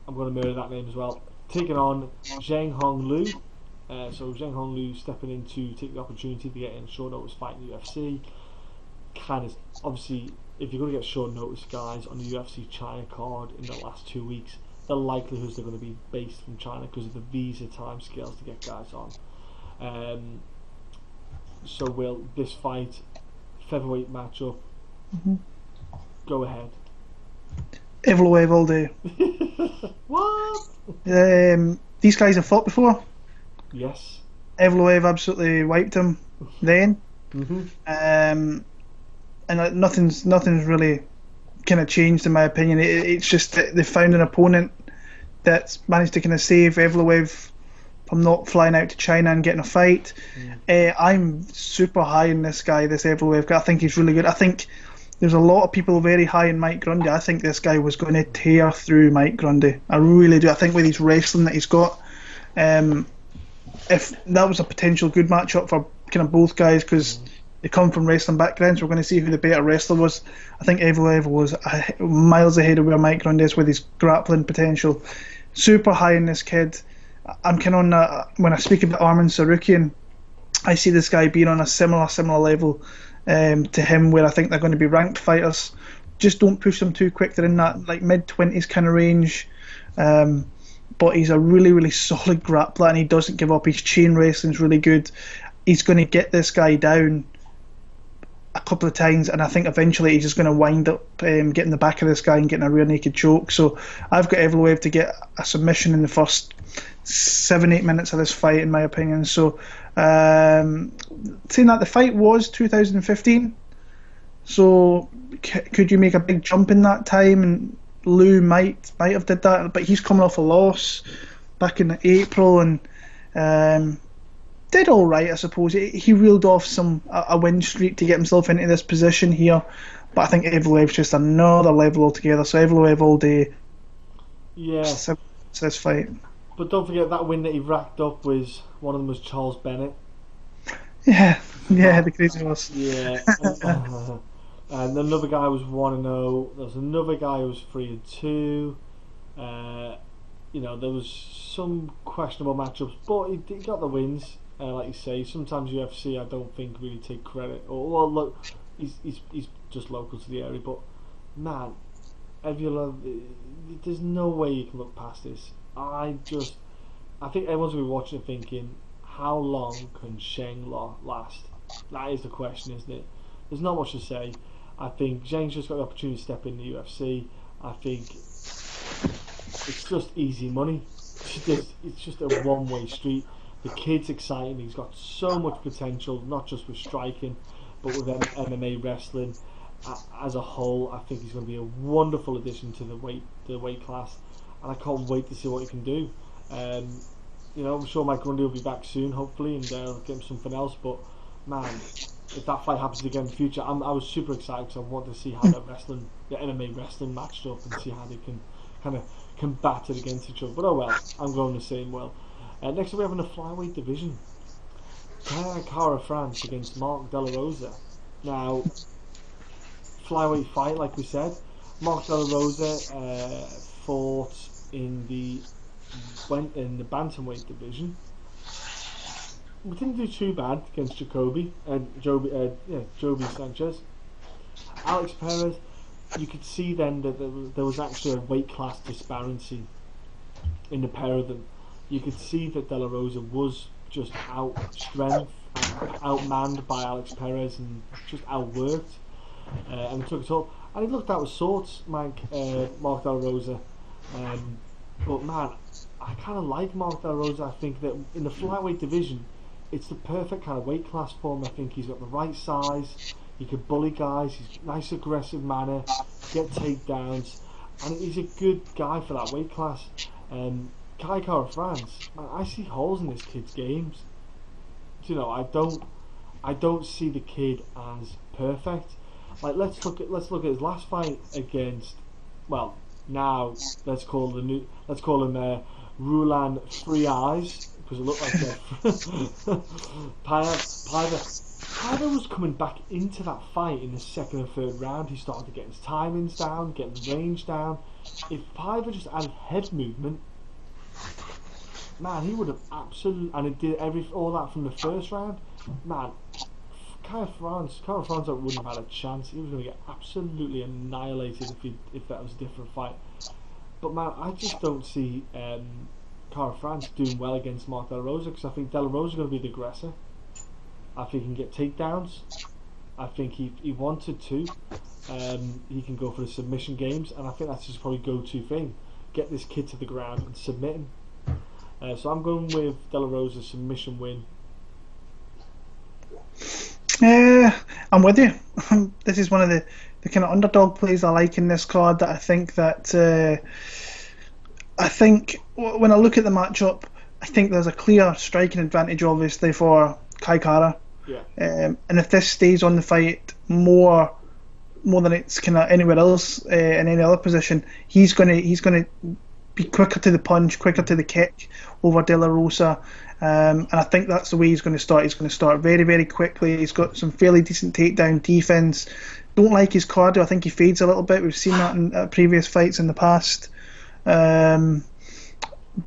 A: I'm going to murder that name as well. Taking on Zhenhong Lu. So Zhenhong Lu stepping in to take the opportunity to get in a short notice fight in the UFC. Kind of obviously if you're going to get short notice guys on the UFC China card in the last 2 weeks, the likelihood is they're going to be based from China because of the visa timescales to get guys on. So will this fight, featherweight matchup, go ahead?
B: Evloev all day.
A: What?
B: These guys have fought before.
A: Yes.
B: Evloev absolutely wiped him then. And nothing's really kind of changed in my opinion. It's just that they found an opponent that's managed to kind of save Evloev from not flying out to China and getting a fight. I'm super high in this guy, this Evloev guy. I think he's really good. I think there's a lot of people very high in Mike Grundy. I think this guy was going to tear through Mike Grundy. I really do. I think with his wrestling that he's got, if that was a potential good matchup for kind of both guys, because they come from wrestling backgrounds, we're going to see who the better wrestler was. I think Evloev was miles ahead of where Mike Grundy is with his grappling potential. Super high in this kid. I'm kind of on when I speak about Arman Sarukian, I see this guy being on a similar level to him, where I think they're going to be ranked fighters. Just don't push them too quick. They're in that like mid-20s kind of range. But he's a really solid grappler, and he doesn't give up. His chain wrestling's really good. He's going to get this guy down a couple of times, and I think eventually he's just going to wind up getting the back of this guy and getting a rear naked choke. So I've got Evloev to get a submission in the first 7-8 minutes of this fight, in my opinion. So saying that, the fight was 2015, so could you make a big jump in that time? And Lou might have did that, but he's coming off a loss back in April and did all right, I suppose. He reeled off a win streak to get himself into this position here, but I think Evloev's just another level altogether. So Evloev all day.
A: Yeah.
B: This fight.
A: But don't forget that win that he racked up was one of them was Charles Bennett.
B: Yeah, the crazy horse.
A: Yeah. And another guy was 1-0. There was another guy who was 3-2. There was some questionable matchups, but he got the wins. Like you say, sometimes UFC I don't think really take credit. Well, look, he's just local to the area, but man, Evloev, there's no way you can look past this. I think everyone's gonna be watching it thinking, how long can Zhang last? That is the question, isn't it? There's not much to say. I think Zhang's just got the opportunity to step in the UFC. I think it's just easy money. It's just a one-way street. The kid's exciting. He's got so much potential, not just with striking, but with MMA wrestling as a whole. I think he's going to be a wonderful addition to the weight class, and I can't wait to see what he can do. I'm sure Mike Grundy will be back soon, hopefully, and get him something else. But man, if that fight happens again in the future, I was super excited because I want to see how the MMA wrestling matched up and see how they can kind of combat it against each other. But oh well, I'm going the same well. Next up we have in the flyweight division, Cara France against Mark De La Rosa. Now, flyweight fight, like we said. Mark De La Rosa fought in the bantamweight division. We didn't do too bad against Joby Sanchez. Alex Perez, you could see then that there was actually a weight class disparity in the pair of them. You could see that De La Rosa was just outstrengthed, outmanned by Alex Perez, and just outworked, and it took it all. And he looked out of sorts, Mark De La Rosa. But man, I kind of like Mark De La Rosa. I think that in the flyweight division, it's the perfect kind of weight class for him. I think he's got the right size. He can bully guys. He's nice, aggressive manner, get takedowns, and he's a good guy for that weight class. Cara France, man, I see holes in this kid's games. I don't see the kid as perfect. Like let's look at his last fight against, well, now let's call him Rulan Three Eyes, because it looked like Piper was coming back into that fight in the second and third round. He started to get his timings down, getting the range down. If Piper just added head movement, man, he would have absolutely, and it did all that from the first round. Man, Karol France wouldn't have had a chance. He was going to get absolutely annihilated if that was a different fight. But man, I just don't see Karol France doing well against Mark De La Rosa, because I think De La Rosa is going to be the aggressor. I think he can get takedowns. I think he wanted to. He can go for the submission games, and I think that's his probably go-to thing. Get this kid to the ground and submit him. So I'm going with De La Rosa's submission win.
B: I'm with you. This is one of the kind of underdog plays I like in this card. That I think when I look at the matchup, I think there's a clear striking advantage, obviously, for Kai Kara.
A: Yeah.
B: And if this stays on the fight more than it's kind of anywhere else in any other position, he's gonna be quicker to the punch, quicker to the kick over De La Rosa. And I think that's the way he's going to start. He's going to start very, very quickly. He's got some fairly decent takedown defense. Don't like his cardio. I think he fades a little bit. We've seen that in previous fights in the past. But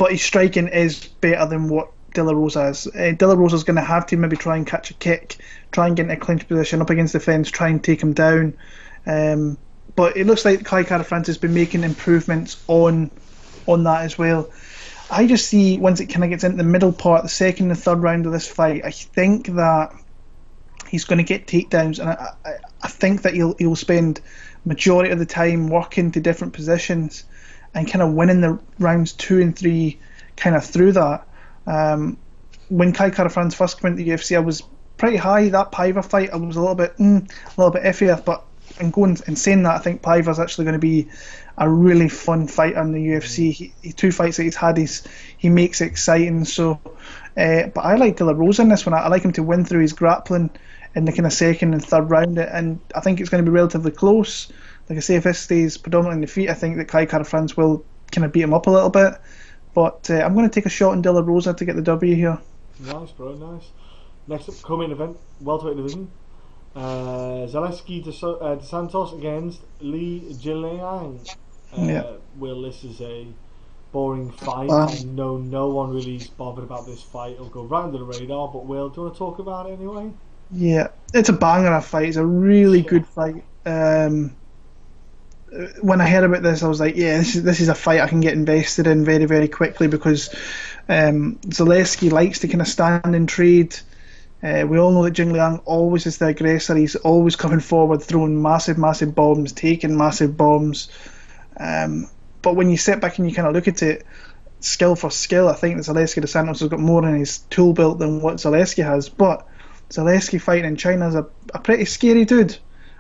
B: his striking is better than what De La Rosa is. De La Rosa's going to have to maybe try and catch a kick, try and get in a clinch position up against the fence, try and take him down. But it looks like Kai Kara France has been making improvements on that as well. I just see once it kind of gets into the middle part, the second and third round of this fight, I think that he's going to get takedowns, and I think that he'll spend majority of the time working to different positions and kind of winning the rounds 2 and 3 kind of through that. When Kai Kara France first came into the UFC, I was pretty high. That Paiva fight, I was a little bit iffy, but and going and saying that, I think Paiva's actually going to be a really fun fighter in the UFC. He 2 fights that he's had, he makes it exciting. So, but I like De La Rosa in this one. I like him to win through his grappling in the kind of second and third round, and I think it's going to be relatively close. Like I say, if this stays predominantly in the feet, I think that Kai Kara France will kind of beat him up a little bit. But I'm going to take a shot on De La Rosa to get the W here.
A: Nice, bro, nice. Next up, co-main event, welterweight division. Zaleski de Santos against Jingliang. Will, this is a boring fight. I know no one really is bothered about this fight. It'll go right under the radar, but Will, do you want to talk about it anyway?
B: Yeah, it's a banger of fight. It's a really good fight. When I heard about this, I was like, yeah, this is a fight I can get invested in very, very quickly, because Zaleski likes to kind of stand and trade. We all know that Jingliang always is the aggressor. He's always coming forward, throwing massive, massive bombs, taking massive bombs. But when you sit back and you kind of look at it, skill for skill, I think that Zaleski de Santos has got more in his tool belt than what Zaleski has. But Zaleski fighting in China is a pretty scary dude,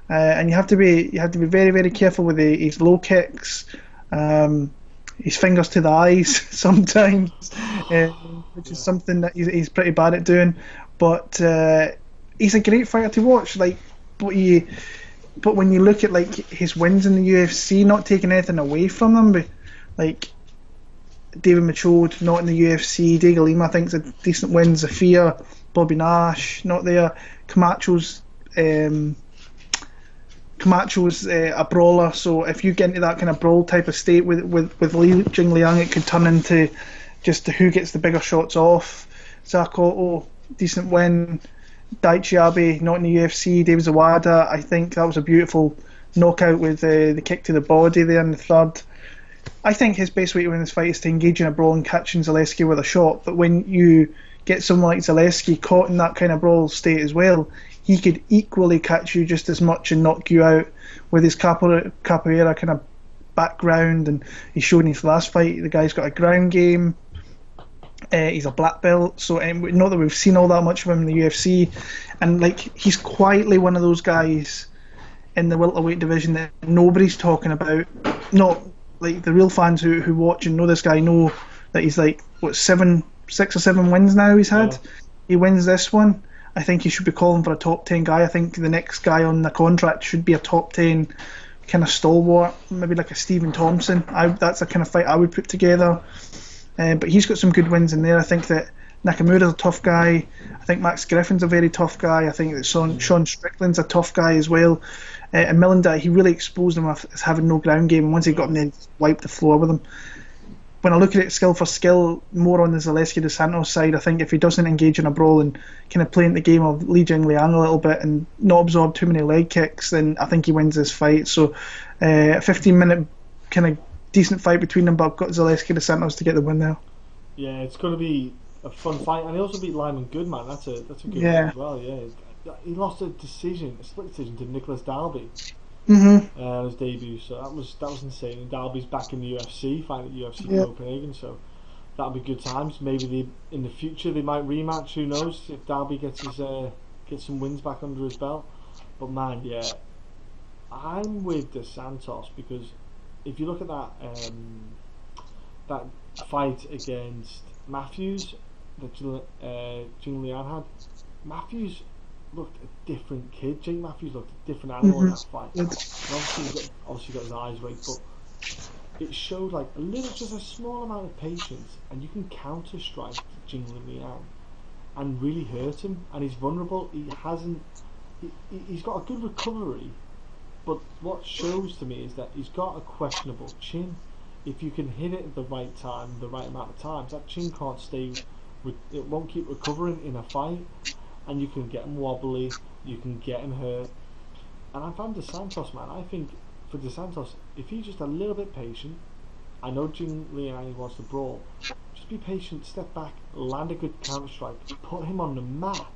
B: and you have to be very, very careful with his low kicks, his fingers to the eyes sometimes, which is something that he's pretty bad at doing. But he's a great fighter to watch. But when you look at like his wins in the UFC, not taking anything away from them, but like David Michaud not in the UFC, Diego Lima I think is a decent win, Zafir, Bobby Nash not there, Camacho's a brawler. So if you get into that kind of brawl type of state with Jingliang, it could turn into just who gets the bigger shots off. Zakoto, decent win. Daichi Abe not in the UFC. David Zawada, I think that was a beautiful knockout with the kick to the body there in the third. I think his best way to win this fight is to engage in a brawl and catching Zaleski with a shot. But when you get someone like Zaleski caught in that kind of brawl state as well, he could equally catch you just as much and knock you out with his capoeira kind of background. And he showed in his last fight, the guy's got a ground game. He's a black belt, so not that we've seen all that much of him in the UFC, and like he's quietly one of those guys in the welterweight division that nobody's talking about. Not like the real fans who watch and know this guy know that he's like 6 or 7 wins now he's had. Yeah. He wins this one. I think he should be calling for a top 10 guy. I think the next guy on the contract should be a top 10 kind of stalwart, maybe like a Stephen Thompson. That's the kind of fight I would put together. But he's got some good wins in there. I think that Nakamura's a tough guy. I think Max Griffin's a very tough guy. I think that Sean Strickland's a tough guy as well. And Millendai, he really exposed him as having no ground game. And once he got him, then wiped the floor with him. when I look at it skill for skill, more on the Zaleski dos Santos side, I think if he doesn't engage in a brawl and kind of play in the game of Li Jingliang a little bit and not absorb too many leg kicks, then I think he wins this fight. So a 15-minute kind of decent fight between them, but I've got Zaleski dos Santos to get the win there.
A: Yeah, it's going to be a fun fight, and he also beat Lyman Goodman. That's a good one as well. Yeah, he lost a split decision to Nicholas Dalby. His debut, so that was insane. And Dalby's back in the UFC, fighting at UFC Copenhagen, so that'll be good times. Maybe in the future they might rematch. Who knows if Dalby gets some wins back under his belt? But man, yeah, I'm with dos Santos, because if you look at that fight against Matthews that Jingliang had, Matthews looked a different kid. Jake Matthews looked a different animal in that fight. And obviously got his eyes raked, but it showed like just a small amount of patience, and you can counter strike Jingliang and really hurt him. And he's vulnerable. He's got a good recovery, but what shows to me is that he's got a questionable chin. If you can hit it at the right time, the right amount of times, that chin can't stay. It won't keep recovering in a fight. And you can get him wobbly, you can get him hurt. And I found dos Santos, man, I think for dos Santos, if he's just a little bit patient, I know Jingliang wants to brawl, just be patient, step back, land a good counter strike, put him on the mat.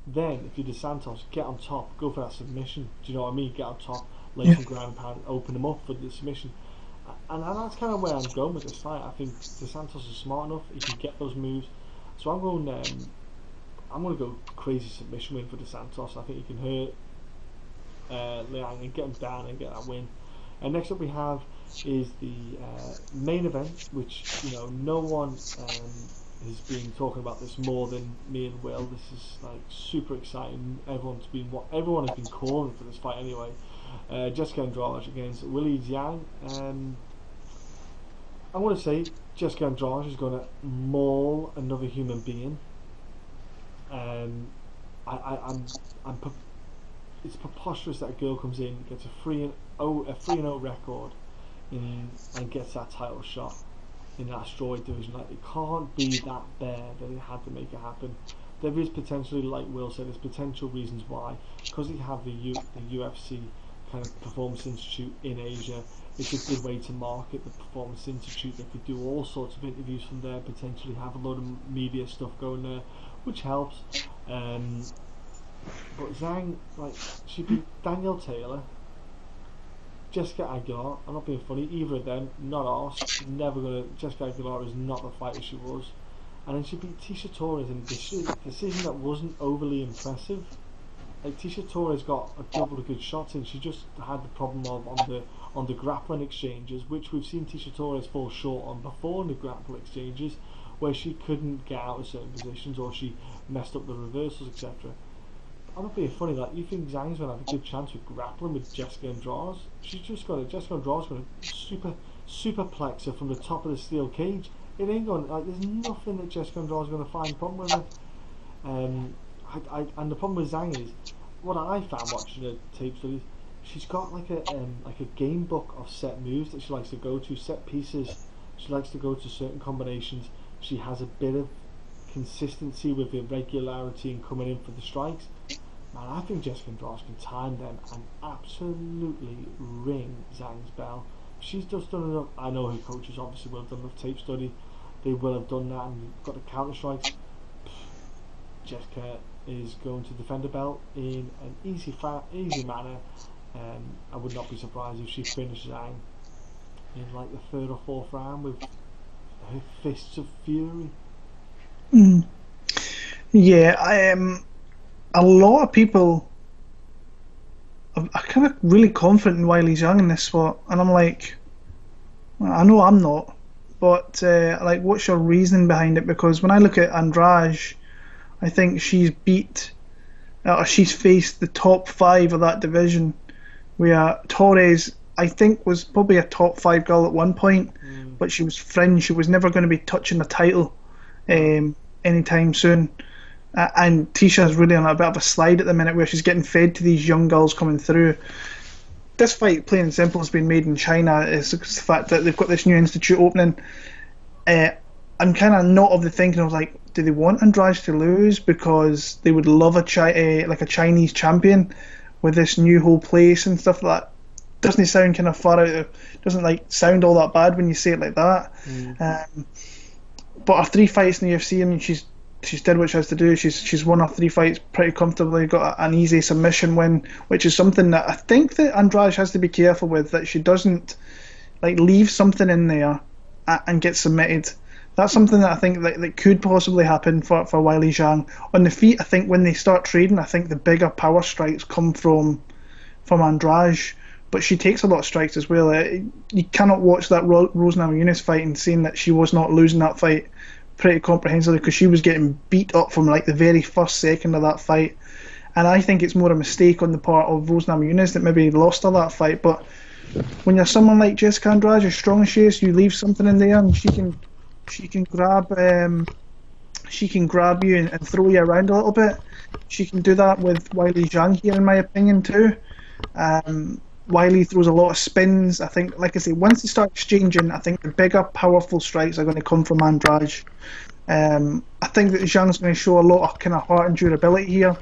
A: Then, if you're dos Santos, get on top, go for that submission. Do you know what I mean? Get on top, lay some ground pound, open him up for the submission. And that's kind of where I'm going with this fight. I think dos Santos is smart enough, he can get those moves. So I'm going to go crazy submission win for dos Santos. I think he can hurt Liang and get him down and get that win. And next up we have is the main event, which no one has been talking about this more than me and Will. This is like super exciting. Everyone has been calling for this fight anyway. Jessica Andrade against Weili Zhang. I want to say Jessica Andrade is going to maul another human being. It's preposterous that a girl comes in, gets a 3-0 record, and gets that title shot in that strawweight division. Like, it can't be that bare that it had to make it happen. There is potentially, like Will said, there's potential reasons why, because they have the UFC kind of Performance Institute in Asia. It's a good way to market the Performance Institute. They could do all sorts of interviews from there, potentially have a lot of media stuff going there, which helps. But Zhang, like, she beat Danielle Taylor, Jessica Aguilar. I'm not being funny, either of them, not ours. Jessica Aguilar is not the fighter she was. And then she beat Tisha Torres in a decision that wasn't overly impressive. Like, Tisha Torres got a couple of good shots in. She just had the problem of on the grappling exchanges, which we've seen Tisha Torres fall short on before in the grapple exchanges, where she couldn't get out of certain positions, or she messed up the reversals, etc. I'm not being funny. Like, you think Zhang's gonna have a good chance with grappling with Jessica Andrade? Jessica Andrade's gonna superplex her from the top of the steel cage. It ain't going. Like, there's nothing that Jessica Andrade's gonna find problem with it. And the problem with Zhang is, what I found watching the tape studies, she's got like a game book of set moves that she likes to go to, set pieces. She likes to go to certain combinations. She has a bit of consistency with irregularity and coming in for the strikes. Man, I think Jessica Andrade can time them and absolutely ring Zhang's bell. She's just done enough. I know her coaches obviously will have done enough tape study. They will have done that and got the counter strikes. Jessica is going to defend the belt in an easy manner. I would not be surprised if she finishes Zhang in like the third or fourth round with her fists of fury.
B: Yeah, a lot of people are kind of really confident in Weili Zhang in this spot, and I'm like, I know I'm not, but like, what's your reasoning behind it? Because when I look at Andrade, I think she's faced the top 5 of that division, where Torres, I think, was probably a top 5 girl at one point, but she was fringe. She was never going to be touching the title anytime soon. And Tisha's really on a bit of a slide at the minute, where she's getting fed to these young girls coming through. this fight, plain and simple, has been made in China. Is the fact that they've got this new institute opening. I'm kind of not of the thinking of like, do they want Andrade to lose because they would love a Chinese champion with this new whole place and stuff like that. Doesn't sound kind of far out? Doesn't like sound all that bad when you say it like that. But her 3 fights in the UFC, I mean, she's did what she has to do. She's won her 3 fights pretty comfortably. Got an easy submission win, which is something that I think that Andrade has to be careful with. That she doesn't like leave something in there and get submitted. That's something that I think that could possibly happen for Weili Zhang. On the feet, I think when they start trading, I think the bigger power strikes come from Andrade. But she takes a lot of strikes as well. You cannot watch that Rosa Namajunas fight and saying that she was not losing that fight pretty comprehensively, because she was getting beat up from like the very first second of that fight. And I think it's more a mistake on the part of Rosa Namajunas that maybe lost her that fight. But when you're someone like Jessica Andrade, as strong as she is, you leave something in there and she can grab you and throw you around a little bit. She can do that with Weili Zhang here, in my opinion, too. Weili throws a lot of spins. I think, like I say, once they start exchanging, I think the bigger, powerful strikes are going to come from Andrade. I think that Zhang's going to show a lot of kind of heart and durability here,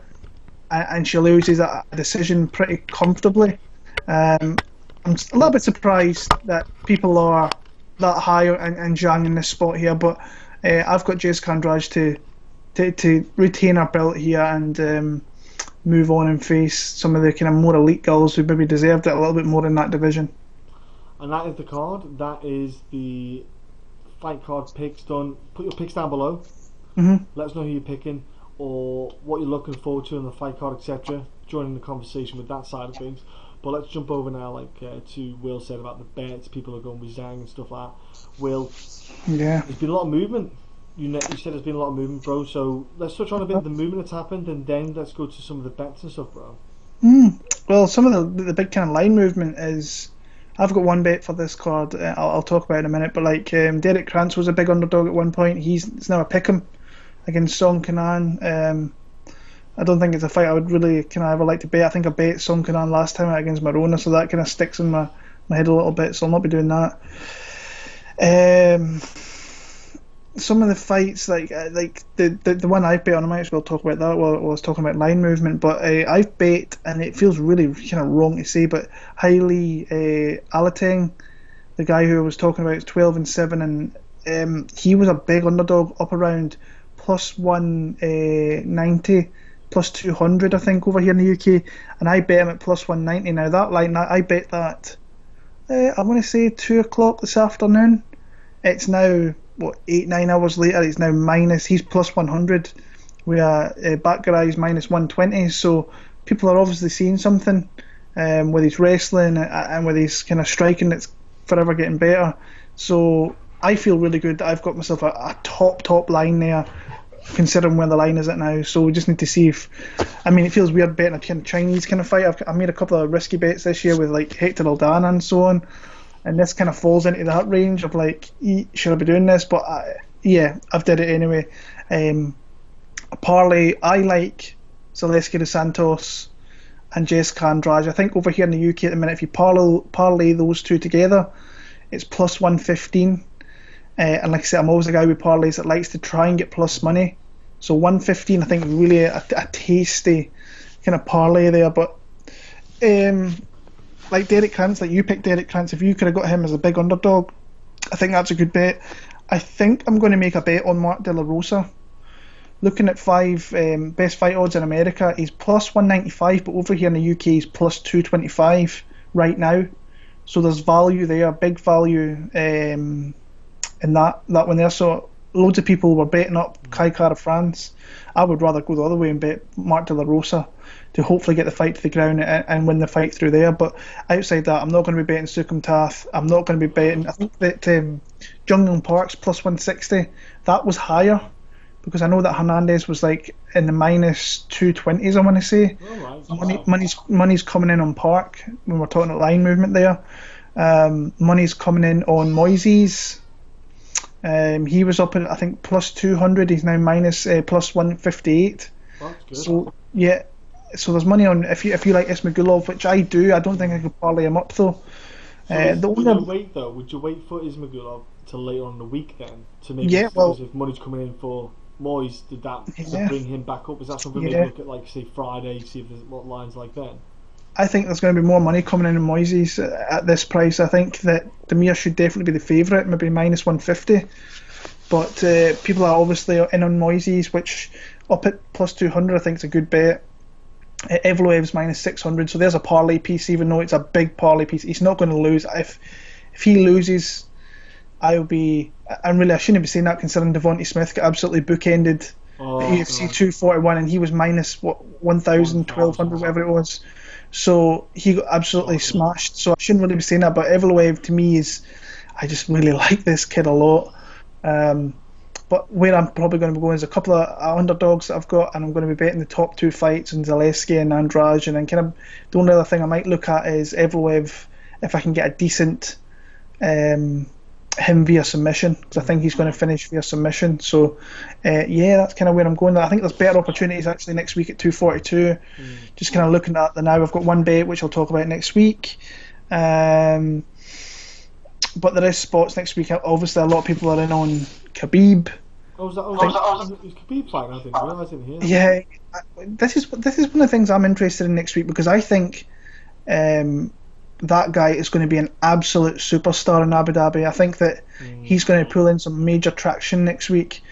B: and she loses a decision pretty comfortably. I'm a little bit surprised that people are that high and Zhang in this spot here, but I've got Jessica Andrade to retain her belt here and move on and face some of the kind of more elite girls who maybe deserved it a little bit more in that division.
A: And that is the card. That is the fight card picks done. Put your picks down below. Let us know who you're picking or what you're looking forward to in the fight card, etc. Joining the conversation with that side of things. But let's jump over now, to Will said about the bets. People are going with Zhang and stuff like that. Will, there's been a lot of movement. You said there's been a lot of movement, bro. So let's touch on a bit of the movement that's happened, and then let's go to some of the bets and stuff, bro.
B: Well, some of the big kind of line movement is, I've got one bet for this card. I'll talk about it in a minute. But Derrick Krantz was a big underdog at one point. He's now a pick'em against Song Kenan. I don't think it's a fight I would really kind of ever like to bet. I think I bet Song Kenan last time out against Marona, so that kind of sticks in my head a little bit. So I'll not be doing that. Some of the fights, like the one I've bet on, I might as well talk about that while I was talking about line movement. But I've bet, and it feels really kind of wrong to say, but Heili, Alateng, the guy who I was talking about, is 12-7, and he was a big underdog up around plus 190, plus 200, I think, over here in the UK, and I bet him at plus 190. Now that line, I bet that I want to say 2 o'clock this afternoon. It's now 8-9 hours later. It's now minus. He's plus 100. Where Batgerel is minus 120. So people are obviously seeing something with his wrestling and with his kind of striking that's forever getting better. So I feel really good that I've got myself a top line there, considering where the line is at now. So we just need to see if, I mean, it feels weird betting a kind of Chinese kind of fight. I've made a couple of risky bets this year with like Hector Aldana and so on, and this kind of falls into that range of like, should I be doing this? But I've did it anyway. A parlay, I like Zaleski dos Santos and Jessica Andrade. I think over here in the UK at the minute, if you parlay those two together, it's plus 115. And like I said, I'm always a guy with parlays that likes to try and get plus money. So 115, I think, really a tasty kind of parlay there. But like Derrick Krantz, like you picked Derrick Krantz, if you could have got him as a big underdog, I think that's a good bet. I think I'm going to make a bet on Mark De La Rosa. Looking at 5 best fight odds in America, he's plus 195, but over here in the UK he's plus 225 right now. So there's value there, big value in that one there. So loads of people were betting up Kai Kara France. I would rather go the other way and bet Mark De La Rosa to hopefully get the fight to the ground and win the fight through there. But outside that, I'm not going to be betting Soukhamthath. I'm not going to be betting, I think that Jung Park's plus 160, that was higher, because I know that Hernandez was like in the minus 220s, I want to say.
A: Oh, right.
B: Money's coming in on Park when we're talking about line movement there. Money's coming in on Moises. He was up at, I think, plus 200. He's now minus plus 158.
A: That's good.
B: So yeah, So there's money on if you like Ismagulov, which I do. I don't think I could parlay him up though.
A: Would you wait for Ismagulov till later on in the week then to maybe because if money's coming in for Moises, to bring him back up? Is that something maybe look at like say Friday, see if there's what lines like then?
B: I think there's going to be more money coming in Moises at this price. I think that Demir should definitely be the favourite, maybe minus 150. But people are obviously in on Moises, which up at plus 200 I think is a good bet. Evloev's minus 600, so there's a parlay piece, even though it's a big parlay piece. He's not going to lose. If he loses, I'll be. And really, I shouldn't be saying that considering Devontae Smith got absolutely bookended at UFC 241, and he was minus 1,000, 1,200, whatever it was. So he got absolutely smashed. So I shouldn't really be saying that. But Evloev to me is, I just really like this kid a lot. But where I'm probably going to be going is a couple of underdogs that I've got, and I'm going to be betting the top 2 fights in Zaleski and Andrade. And then kind of the only other thing I might look at is Evloev, if I can get a decent him via submission, because I think he's going to finish via submission. So that's kind of where I'm going. I think there's better opportunities actually next week at 242. Just kind of looking at the now, I've got one bet which I'll talk about next week. But there is spots next week. Obviously, a lot of people are in on Khabib.
A: Is Khabib fighting? I didn't realise it here.
B: Yeah, this is one of the things I'm interested in next week, because I think that guy is going to be an absolute superstar in Abu Dhabi. I think that he's going to pull in some major traction next week.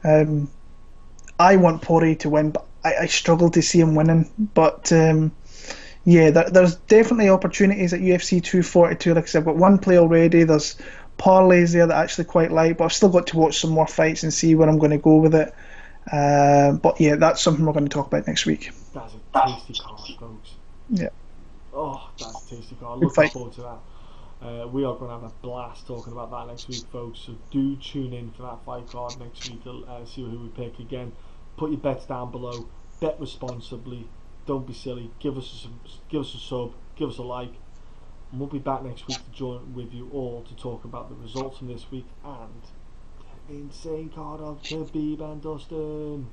B: I want Poirier to win, but I struggle to see him winning. But there's definitely opportunities at UFC 242. Like I said, I've got one play already. There's parlays there that I actually quite like, but I've still got to watch some more fights and see where I'm going to go with it. But that's something we're going to talk about next week.
A: That's a tasty card, folks.
B: Yeah.
A: Oh, that's a tasty card. Looking forward to that. We are going to have a blast talking about that next week, folks. So do tune in for that fight card next week to see who we pick again. Put your bets down below. Bet responsibly. Don't be silly. Give us a sub. Give us a like. And we'll be back next week to join with you all to talk about the results from this week and the insane card of Khabib and Dustin.